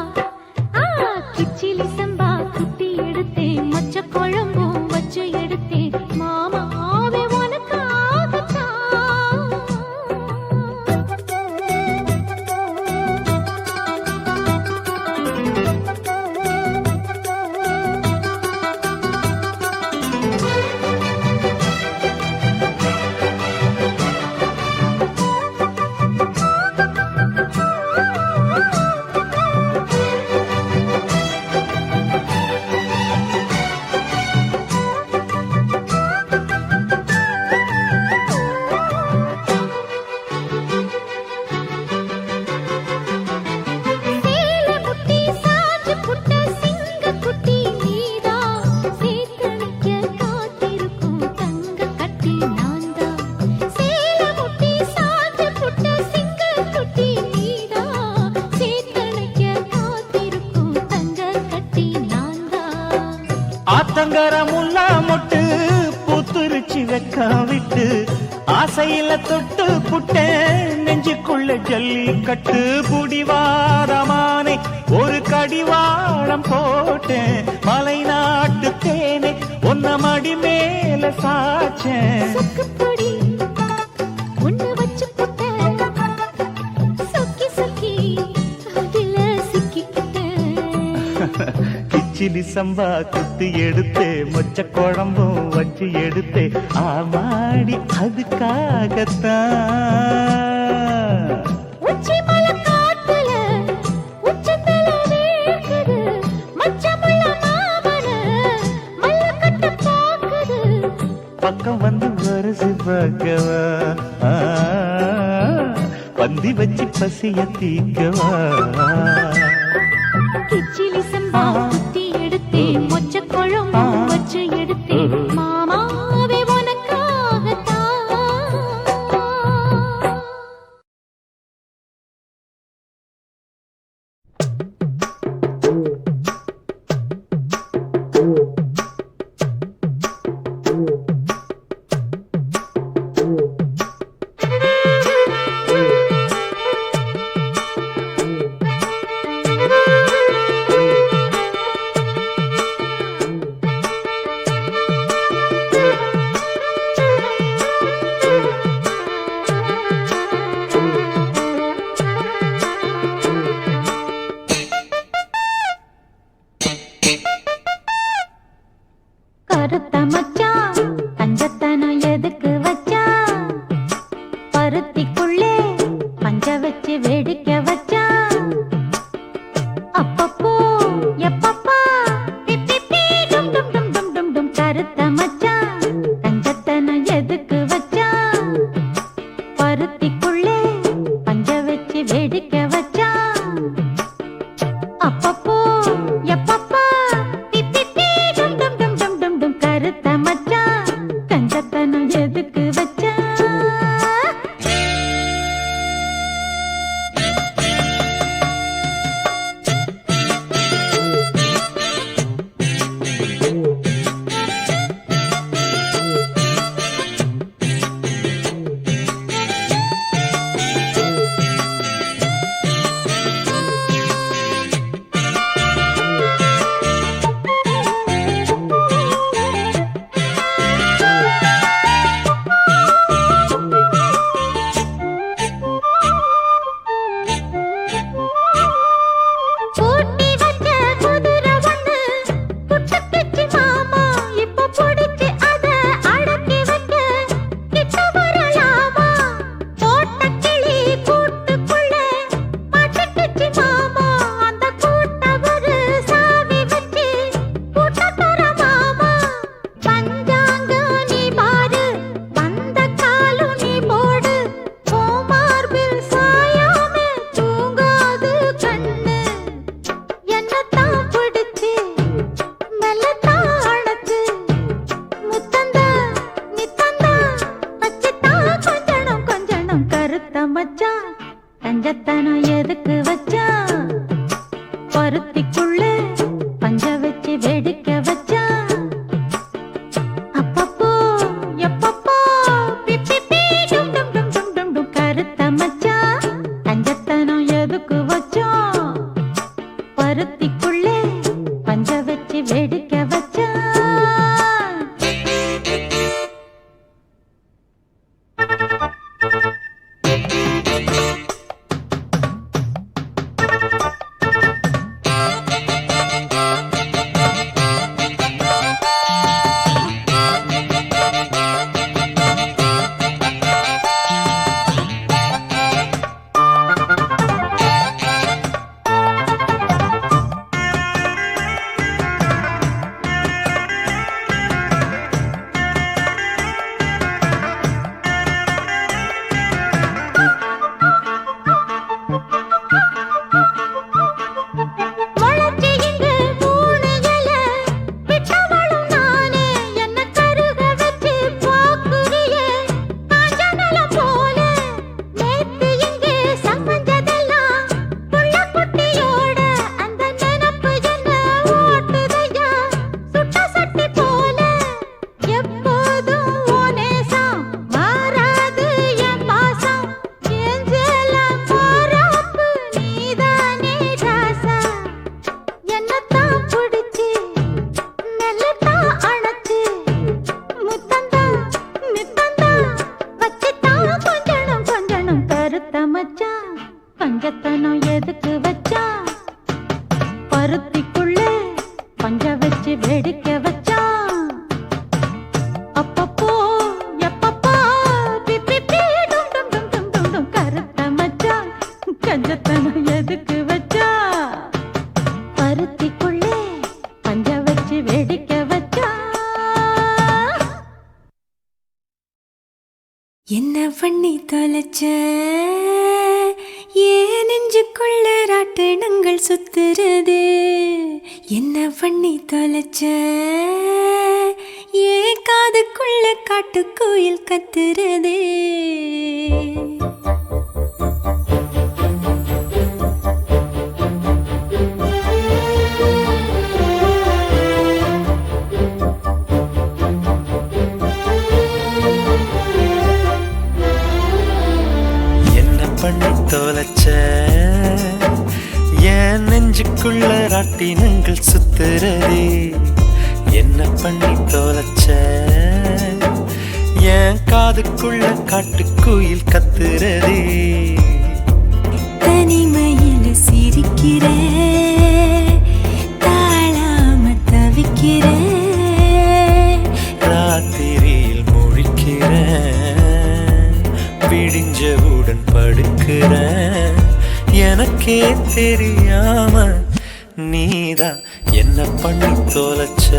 கிச்சிலி சம்பா குத்தி எடுத்தேன் மொச்ச குழம்பும் வச்சு எடுத்தேன் மாமாவே ஆத்தங்கர முல்லா மொட்டு பூத்துருச்சி வெக்கம் விட்டு ஆசையில தொட்டு புட்டேன் நெஞ்சுக்குள்ள ஜல்லிக்கட்டு புடிவாரமானே ஒரு கடிவாளம் போட்டேன் மலை நாட்டு தேனே ஒன்ன மடி மேல சாச்சேன் சொக்குப்பொடி ஒண்ணு வச்சு புட்டேன் சொக்கி சொக்கி அதுல சிக்கிக்கிட்டேன் கிச்சிலி சம்பா குத்தி எடுத்தே மொச்ச குழம்பும் வச்சு எடுத்தே ஆமாடி அதுக்காகத்தான் உச்சி மலை காத்துல உச்சத்தல வேர்க்குது மச்சமுள்ள மாமன மல்லக்கட்ட பாக்குது பக்கம் வந்து வருது பார்க்கவா ஆ, பந்தி வச்சு பசிய தீக்கவா கிச்சிலி சம்பா குத்தி எடுத்தே மொச்ச குழம்பு வச்சு எடுத்தே மாமாவே உனக்காகத்தான் என்ன பண்ணி தொலைச்ச ஏன் நெஞ்சுக்குள்ள ராட்டினங்கள் சுத்துறது என்ன பண்ணி தொலைச்ச ஏன் காதுக்குள்ள காட்டுக்குயில் கத்துறது பண்ணி தொலைச்ச என் நெஞ்சுக்குள்ள ராட்டினங்கள் சுத்துறதே என்ன பண்ணி தொலைச்ச என் காதுக்குள்ள காட்டுக்குயில் கத்துறதே தனிமையில் சிரிக்கிற தாழாம தவிக்கிற ராத்திரியில் முழிக்கிற விடிஞ்சவுடன் படுக்கிற எனக்கே தெரியாம நீதான் என்ன பண்ணி தொலைச்ச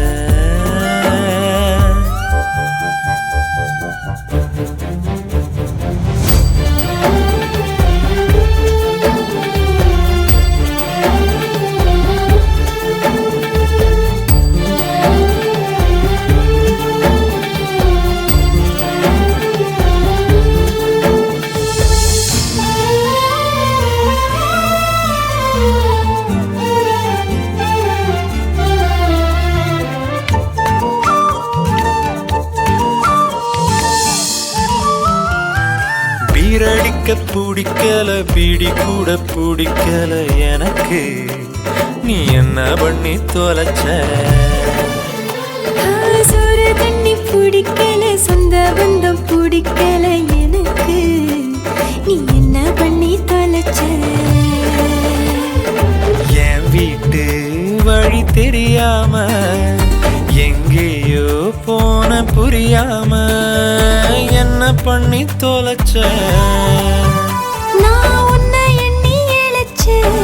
பீரடிக்க பிடிக்கல பீடி கூட பிடிக்கல எனக்கு நீ என்ன பண்ணி தொலைச்ச சோறு தண்ணி பிடிக்கல சொந்த பந்தம் பிடிக்கல எனக்கு நீ என்ன பண்ணி தொலைச்ச என் வீட்டு வழி தெரியாம எங்கேயோ போன புரியாம என்ன பண்ணி தொலைச்ச நான் உன்னை எண்ணி இழைச்சேன்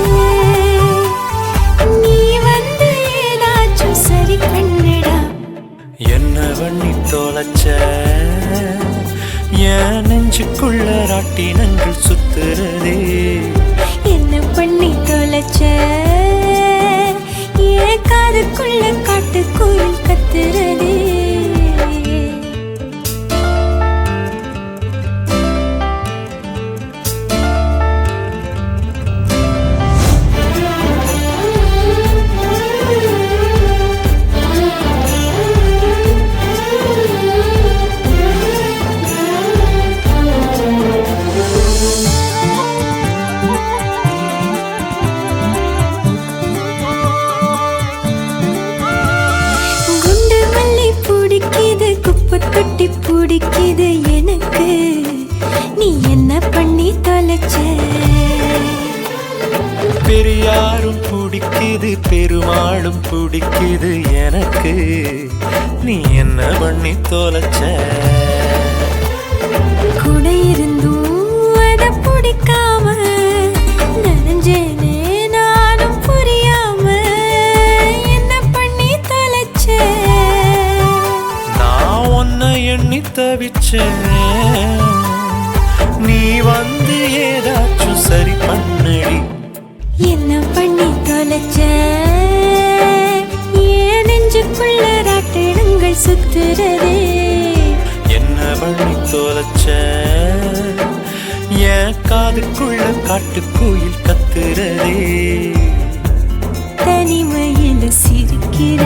நீ வந்து ஏதாச்சும் சரி பண்ணுடா என்ன பண்ணி தொலைச்ச என் நெஞ்சுக்குள்ள ராட்டினங்கள் சுத்துறதே என்ன பண்ணி தொலைச்ச ஏன் காதுக்குள்ள காட்டுக்குயில் கத்துறதே தொட்டி பிடிக்குது எனக்கு நீ என்ன பண்ணி தொலைச்ச பெரியாரும் பிடிக்குது பெருமாளும் பிடிக்குது எனக்கு நீ என்ன பண்ணி தொலைச்ச கூட இருந்தும் அத பிடிக்காம நனைஞ்சேனே நானும் புரியாம என்ன பண்ணி தொலைச்ச எண்ணி தவிச்ச நீ வந்து ஏதாச்சும் சரி பண்ணடி என்ன பண்ணி தொலைச்ச ஏன் நெஞ்சுக்குள்ள ராட்டினங்கள் சுத்துறதே என்ன பண்ணி தொலைச்ச என் காதுக்குள்ள காட்டுக்குயில் கத்துறதே தனிமையில் சிரிக்கிற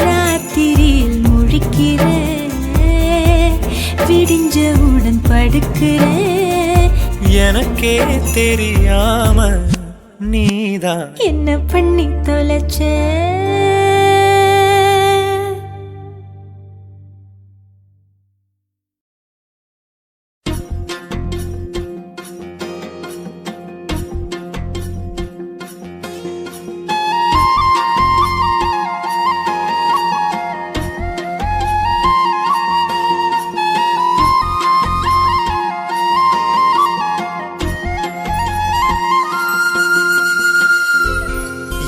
ராத்திரியில் முழிக்கிற விடிஞ்சவுடன் படுக்கிற எனக்கே தெரியாம நீதான் என்ன பண்ணி தொலைச்ச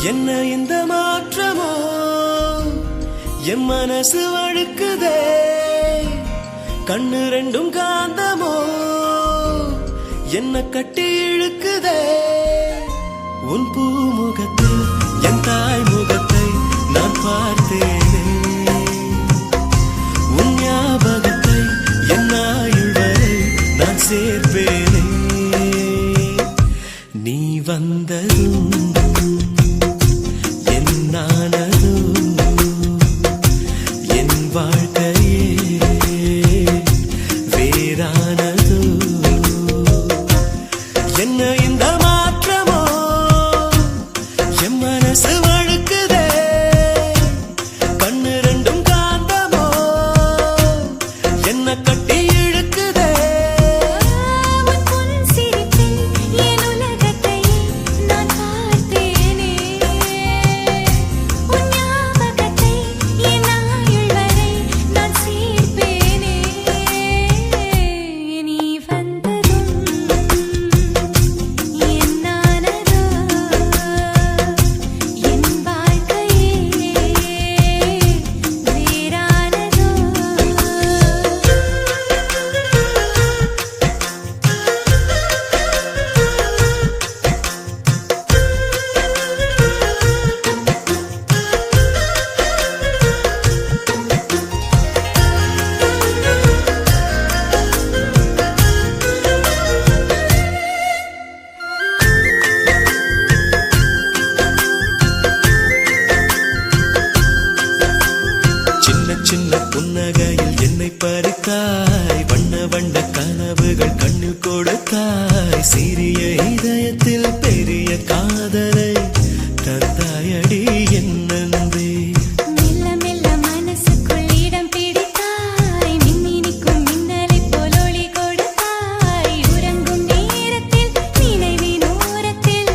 என்ன இந்த மாற்றம் என் மனசு வழுக்குதே கண்ணு ரெண்டும் காந்தமோ என்ன கட்டி இழுக்குதே உன் பூமுகத்தில் என் தாய் முகத்தை நான் பார்த்தேனே உன் ஞாபகத்தை என் ஆயுள் வரை நான் சேர்ப்பேனே நீ வந்ததும் என் நானதும் என் வாழ்க்கையே வேறானதோ என்ன இந்த மாற்றமோ என் மனசு வழுக்குதே கண்ணு ரெண்டும் காந்தமோ என்ன கட்டி இழுக்குதே உன் பொன் சிரிப்பில் என் உலகத்தை நான் பார்த்தேனே உன் ஞாபகத்தை என் ஆயுள் வரை நான் சேர்ப்பேனே நீ வந்ததும் என் நானதோ என் வாழ்க்கையே வேறானதோ சின்ன சின்ன புன்னகையில் என்னை பறித்தாய் வண்ண வண்ண கனவுகள் கண்ணில் கொடுத்தாய் சிறிய இதயத்தில் பெரிய காதலை தந்தாயடி என் நன்றி மெல்ல மெல்ல மனசுக்குள் இடம் பிடித்தாய் மின்னினிக்கும் மின்னலைப் போல் ஒளி கொடுத்தாய் உறங்கும் நேரத்தில் நினைவின் ஓரத்தில்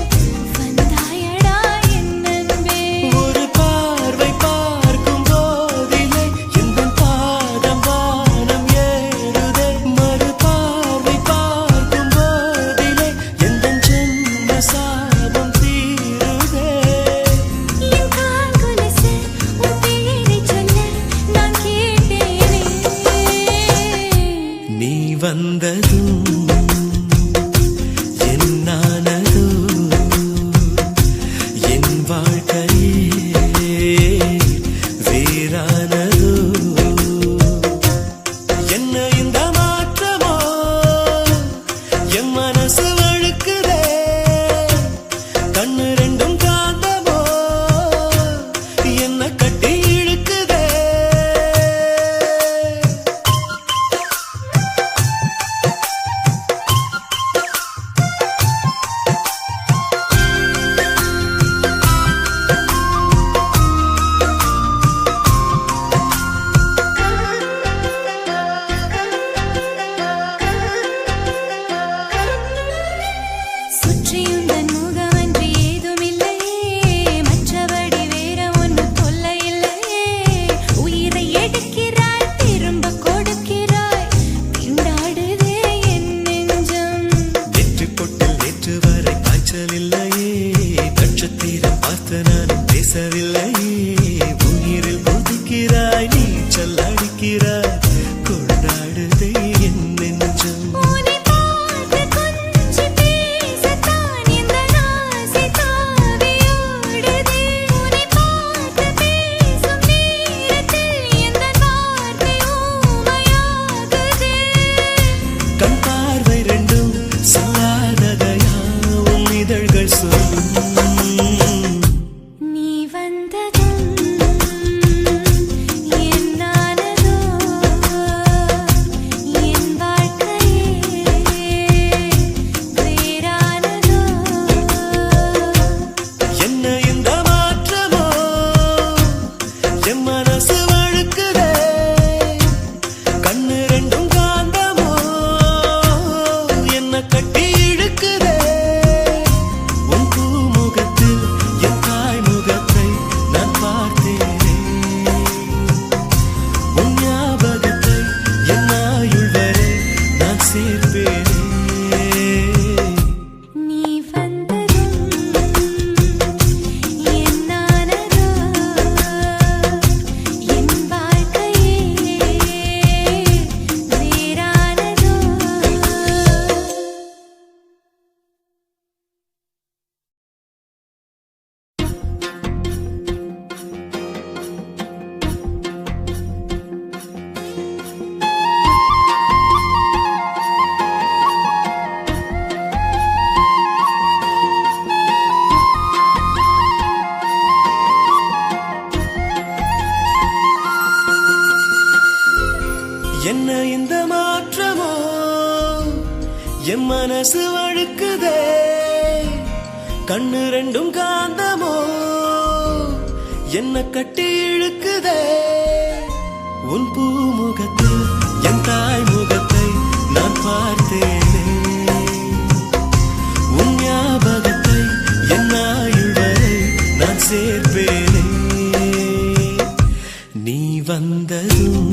வந்தாயடா என் அன்பே ஒரு பார்வை பார்க்கும் போதிலே எந்த பாதம் வானம் ஏறுதே மறு பார்வை பார்க்கும் போதிலே எந்த ஜென்ம சாபம் தீருதே என் கால் கொலுசு உன் பேரைச் சொல்ல நான் கேட்டேனே நீ வந்ததும் என் நானதோ என் வாழ்க்கையே வேறானதோ என்ன இந்த மாற்றமோ என் மனசு வழுக்குதே கண்ணு ரெண்டும் காந்தமோ என்ன கட்டி இழுக்குதே சுற்றியுந்தன் முகமன்றி ஏதுமில்லையே மற்றபடி வேற ஒன்றும் தொல்லை இல்லையே உயிரை எடுக்கிறாய் திரும்ப கொடுக்கிறாய் திண்டாடுதே என் நெஞ்சம் நேற்று கொட்டில் நேற்று வரை காய்ச்சல் இல்லையே நட்சத்திரம் பார்த்து நானும் பேசவில்லையே உயிரில் கொதிக்கிறாய் நீச்சல் அடிக்கிறாய் கொண்டாடுதே என் நெஞ்சம் உன்னை பார்த்து கொஞ்சி பேசத்தான் இந்த ஆசை தாவியோடுதே உன்னை பார்த்து பேசும் நேரத்தில் எந்த வார்த்தை ஊமையாகுதே கண் பார்வை ரெண்டும் சொல்லாததையா உன் இதழ்கள் சொல்லும் நீ வந்ததும் என் நானதோ என் வாழ்க்கையே வேறானதோ என்ன இந்த மாற்றமோ என் மனசு வழுக்குதே கண்ணு ரெண்டும் காந்தமோ என்ன கட்டி இழுக்குதே உன் பூமுகத்தில் என் தாய் முகத்தை நான் பார்த்தேனே உன் ஞாபகத்தை என் ஆயுள் வரை நான் சேர்ப்பேனே நீ வந்ததும் என் நானதோ என்ன இந்த மாற்றமோ என் மனசு வழுக்குதே கண்ணு ரெண்டும் காந்தமோ என்ன கட்டி இழுக்குதே உன் பூமுகத்தில் என் தாய் முகத்தை நான் பார்த்தேனே உன் ஞாபகத்தை என் ஆயுள் வரை நான் சேர்ப்பேனே நீ வந்ததும்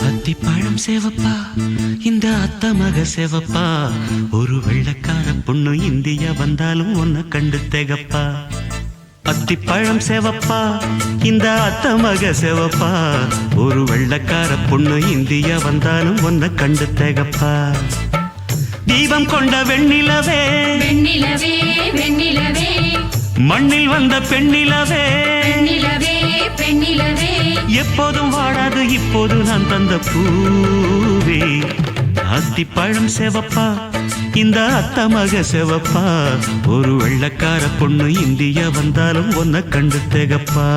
அத்திப்பழம் சேவப்பா இந்த அத்த மக சேவப்பா ஒரு வெள்ளக்கார பொண்ணு இந்தியா வந்தாலும் உன்னை கண்டு திகப்பா அத்திப்பழம் சேவப்பா இந்த அத்த மக சேவப்பா ஒரு வெள்ளக்கார பொண்ணு இந்தியா வந்தாலும் உன்னை கண்டு திகப்பா தீபம் கொண்ட வெண்ணிலவே வெண்ணிலவே வெண்ணிலவே மண்ணில் வந்த பெண்ணிலவே பெண்ணிலவே பெண்ணிலவே எப்போதும் வாடாது இப்போது நான் தந்த பூவே அத்திப்பழம் சேவப்பா இந்த அத்த மக சேவப்பா ஒரு வெள்ளக்கார பொண்ணு இந்தியா வந்தாலும் உன்னை கண்டு திகப்பா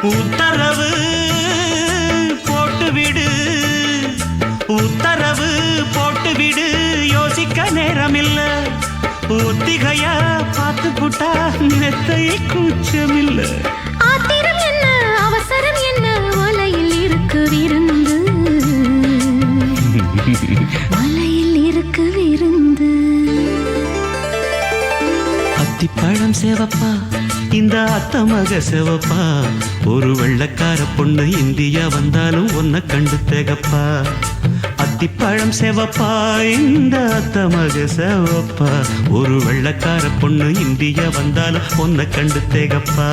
உத்தரவு போட்டுவிடு உத்தரவு போட்டுவிடு யோசிக்க நேரமில்ல ஒத்திகையா பார்த்து புட்டா மெத்தை கூச்சமில்ல ஆத்திரம் என்ன அவசரம் என்ன வலையில் இருக்கு விருந்து வலையில் இருக்கு விருந்து அத்திப்பழம் சேவப்பா இந்த அத்த மக சேவப்பா ஒரு வெள்ளக்கார பொண்ணு இந்தியா வந்தாலும் உன்னை கண்டு திகப்பா அத்திப்பழம் சேவப்பா இந்த அத்த மக சேவப்பா ஒரு வெள்ளக்கார பொண்ணு இந்தியா வந்தாலும் உன்னை கண்டு திகப்பா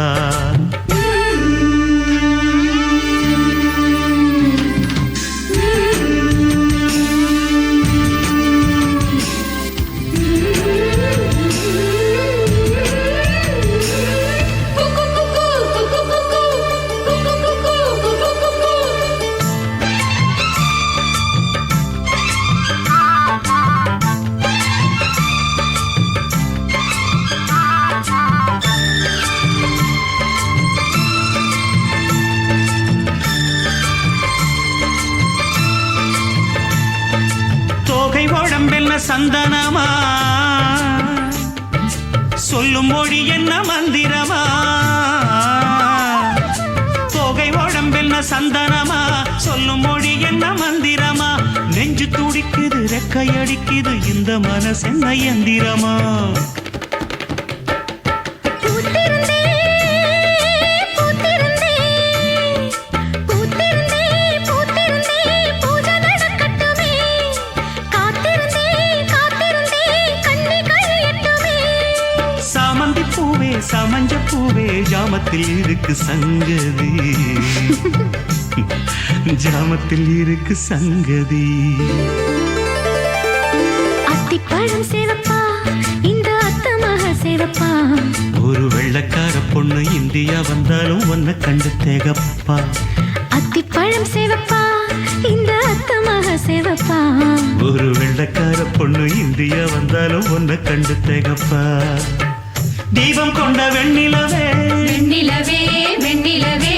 சந்தனமா சொல்லும் மொழி என்ன மந்திரமா தோகை உடம்பென்ன சந்தனமா சொல்லும் மொழி என்ன மந்திரமா நெஞ்சு துடிக்குது ரெக்கையடிக்குது இந்த மனசென்ன எந்திரமா சமஞ்ச பூவே ஜாமத்தில் இருக்கு சங்கதி ஜாமத்தில் இருக்கு சங்கதி அத்திப்பழம் சேவப்பா இந்த அத்த மக சேவப்பா ஒரு வெள்ளக்கார பொண்ணு இந்தியா வந்தாலும் உன்னை கண்டு திகப்பா அத்திப்பழம் சேவப்பா இந்த அத்த மக சேவப்பா ஒரு வெள்ளக்கார பொண்ணு இந்தியா வந்தாலும் உன்னை கண்டு திகப்பா தீபம் கொண்ட வெண்ணிலவே வெண்ணிலவே வெண்ணிலவே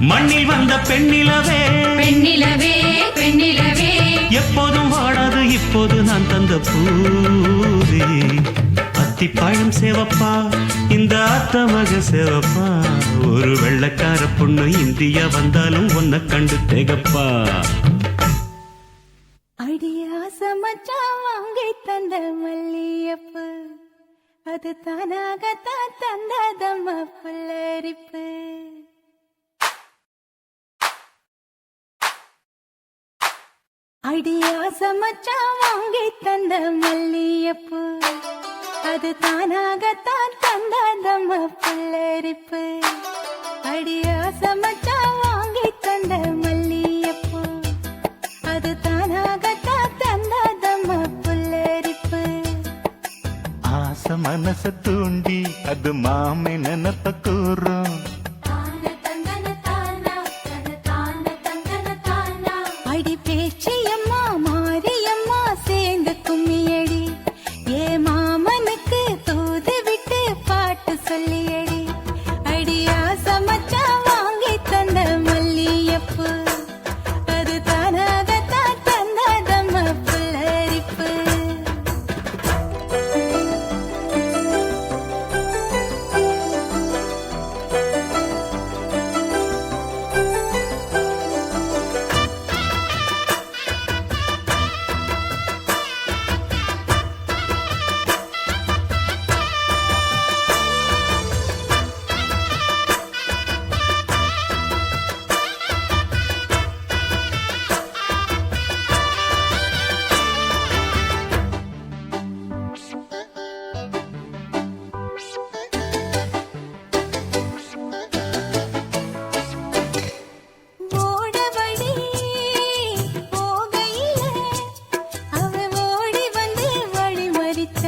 மண்ணில் வந்த பெண்ணிலவே பெண்ணிலவே பெண்ணிலவே எப்போதும் வாடாது இப்போது நான் தந்த பூவே அத்திப்பழம் சேவப்பா இந்த அத்த மக சேவப்பா ஒரு வெள்ளக்கார பொண்ணு இந்தியா வந்தாலும் உன்னை கண்டு திகப்பா அடியாச மச்சான் வாங்கி தந்த மல்லியப்பு அது தானாகத்தான் தந்ததம்மா புல்லரிப்பு அடியாச மச்சான் வாங்கி தந்த மல்லியப்பு அது தானாகத்தான் தந்ததம்மா புல்லரிப்பு அடியாச மச்சான் வாங்கி தந்த மல்லியப்பு அது மாமி நினப்ப கூறும். அடி பேச்சியம்மா மாரியம்மா சேர்ந்து கும்மியடி ஏ மாமனுக்கு தூது விட்டு பாட்டு சொல்லியடி அடியா சமச்சா வாங்கி தந்த மல்லியப்பு அது தானாகத்தான் தந்தாதம்மா புல்லரிப்பு. ஓடவழி போகையில அவ ஓடி வந்து வழிமறித்த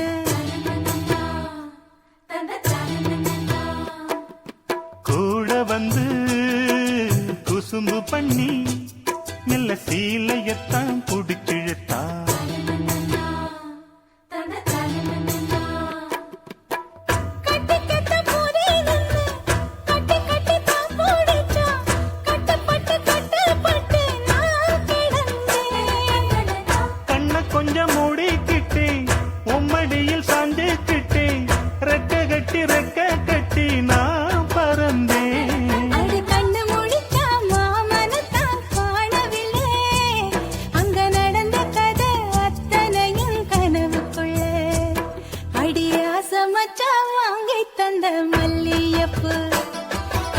கூட வந்து குசும்பு பண்ணி மெல்ல சீலையத்தான் புடிச்சிழுத்தா. கட்டி கட்ட போதே நின்னு கட்டி கட்டி தான் போடிச்சா கட்டப்பட்டு கட்டப்பட்டு நான் கிடந்தேன். கண்ண கொஞ்சம் மூடிக்கிட்டே உம்மடியில் சாஞ்சுக்கிட்டே ரெக்க கட்டி நான் பறந்தேன். அடி கண்ணு முழிச்சா மாமனத்தான் காணவில்லை அங்க நடந்த கதை அத்தனையும் கனவுக்குள்ள அடியா சமச்சா வாங்கி தந்த மல்லியப்பு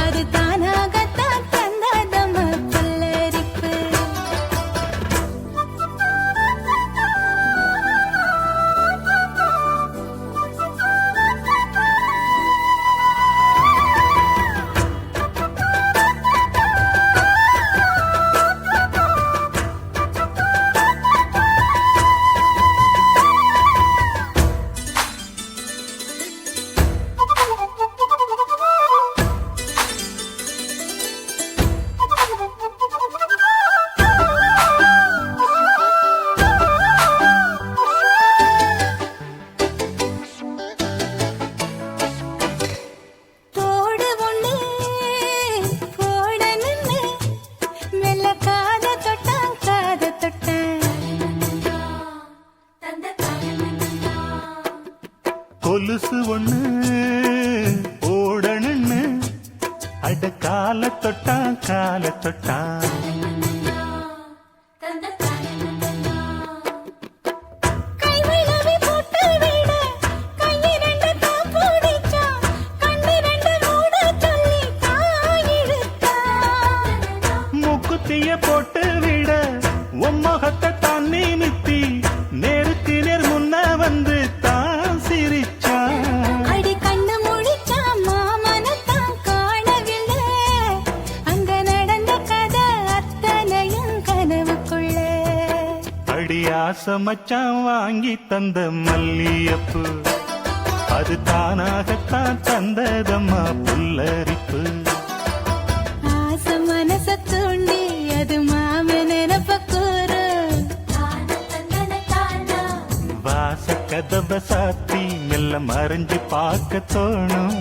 அது தானாகத்தான் தந்தாதம்மா புல்லரிப்பு. தோடு ஒண்ணு போட நின்னு மெல்ல காத தொட்டான் காத தொட்டான் கொலுசு ஒண்ணு ஓடணுன்னு அட கால தொட்டான். கை விழவி போட்டு விட கையிரண்டு தான் பூடிச்சா கண்ணிரண்டு மூட சொல்லி காயிழுத்தான். மூக்குத்திய போட்டு விட உம்மகத்தை தான் நிமித்தி நேருக்கு நேர் முன்ன வந்து தான் சிரிச்சா. அடி கண்ணு முழிச்சா மாமனத்தான் காணவில்லை அங்க நடந்த கதை அத்தனையும் கனவுக்குள்ள அடி ஆசை மச்சான் வாங்கி தந்த மல்லியப்பு அது தானாகத்தான் தந்ததம்மா புல்லரிப்பு. ஆசை மனச தூண்டி அது மாம நினப்ப கூறு வாச கதவை சாத்தி மெல்ல மறைஞ்சு பார்க்க தோணும்.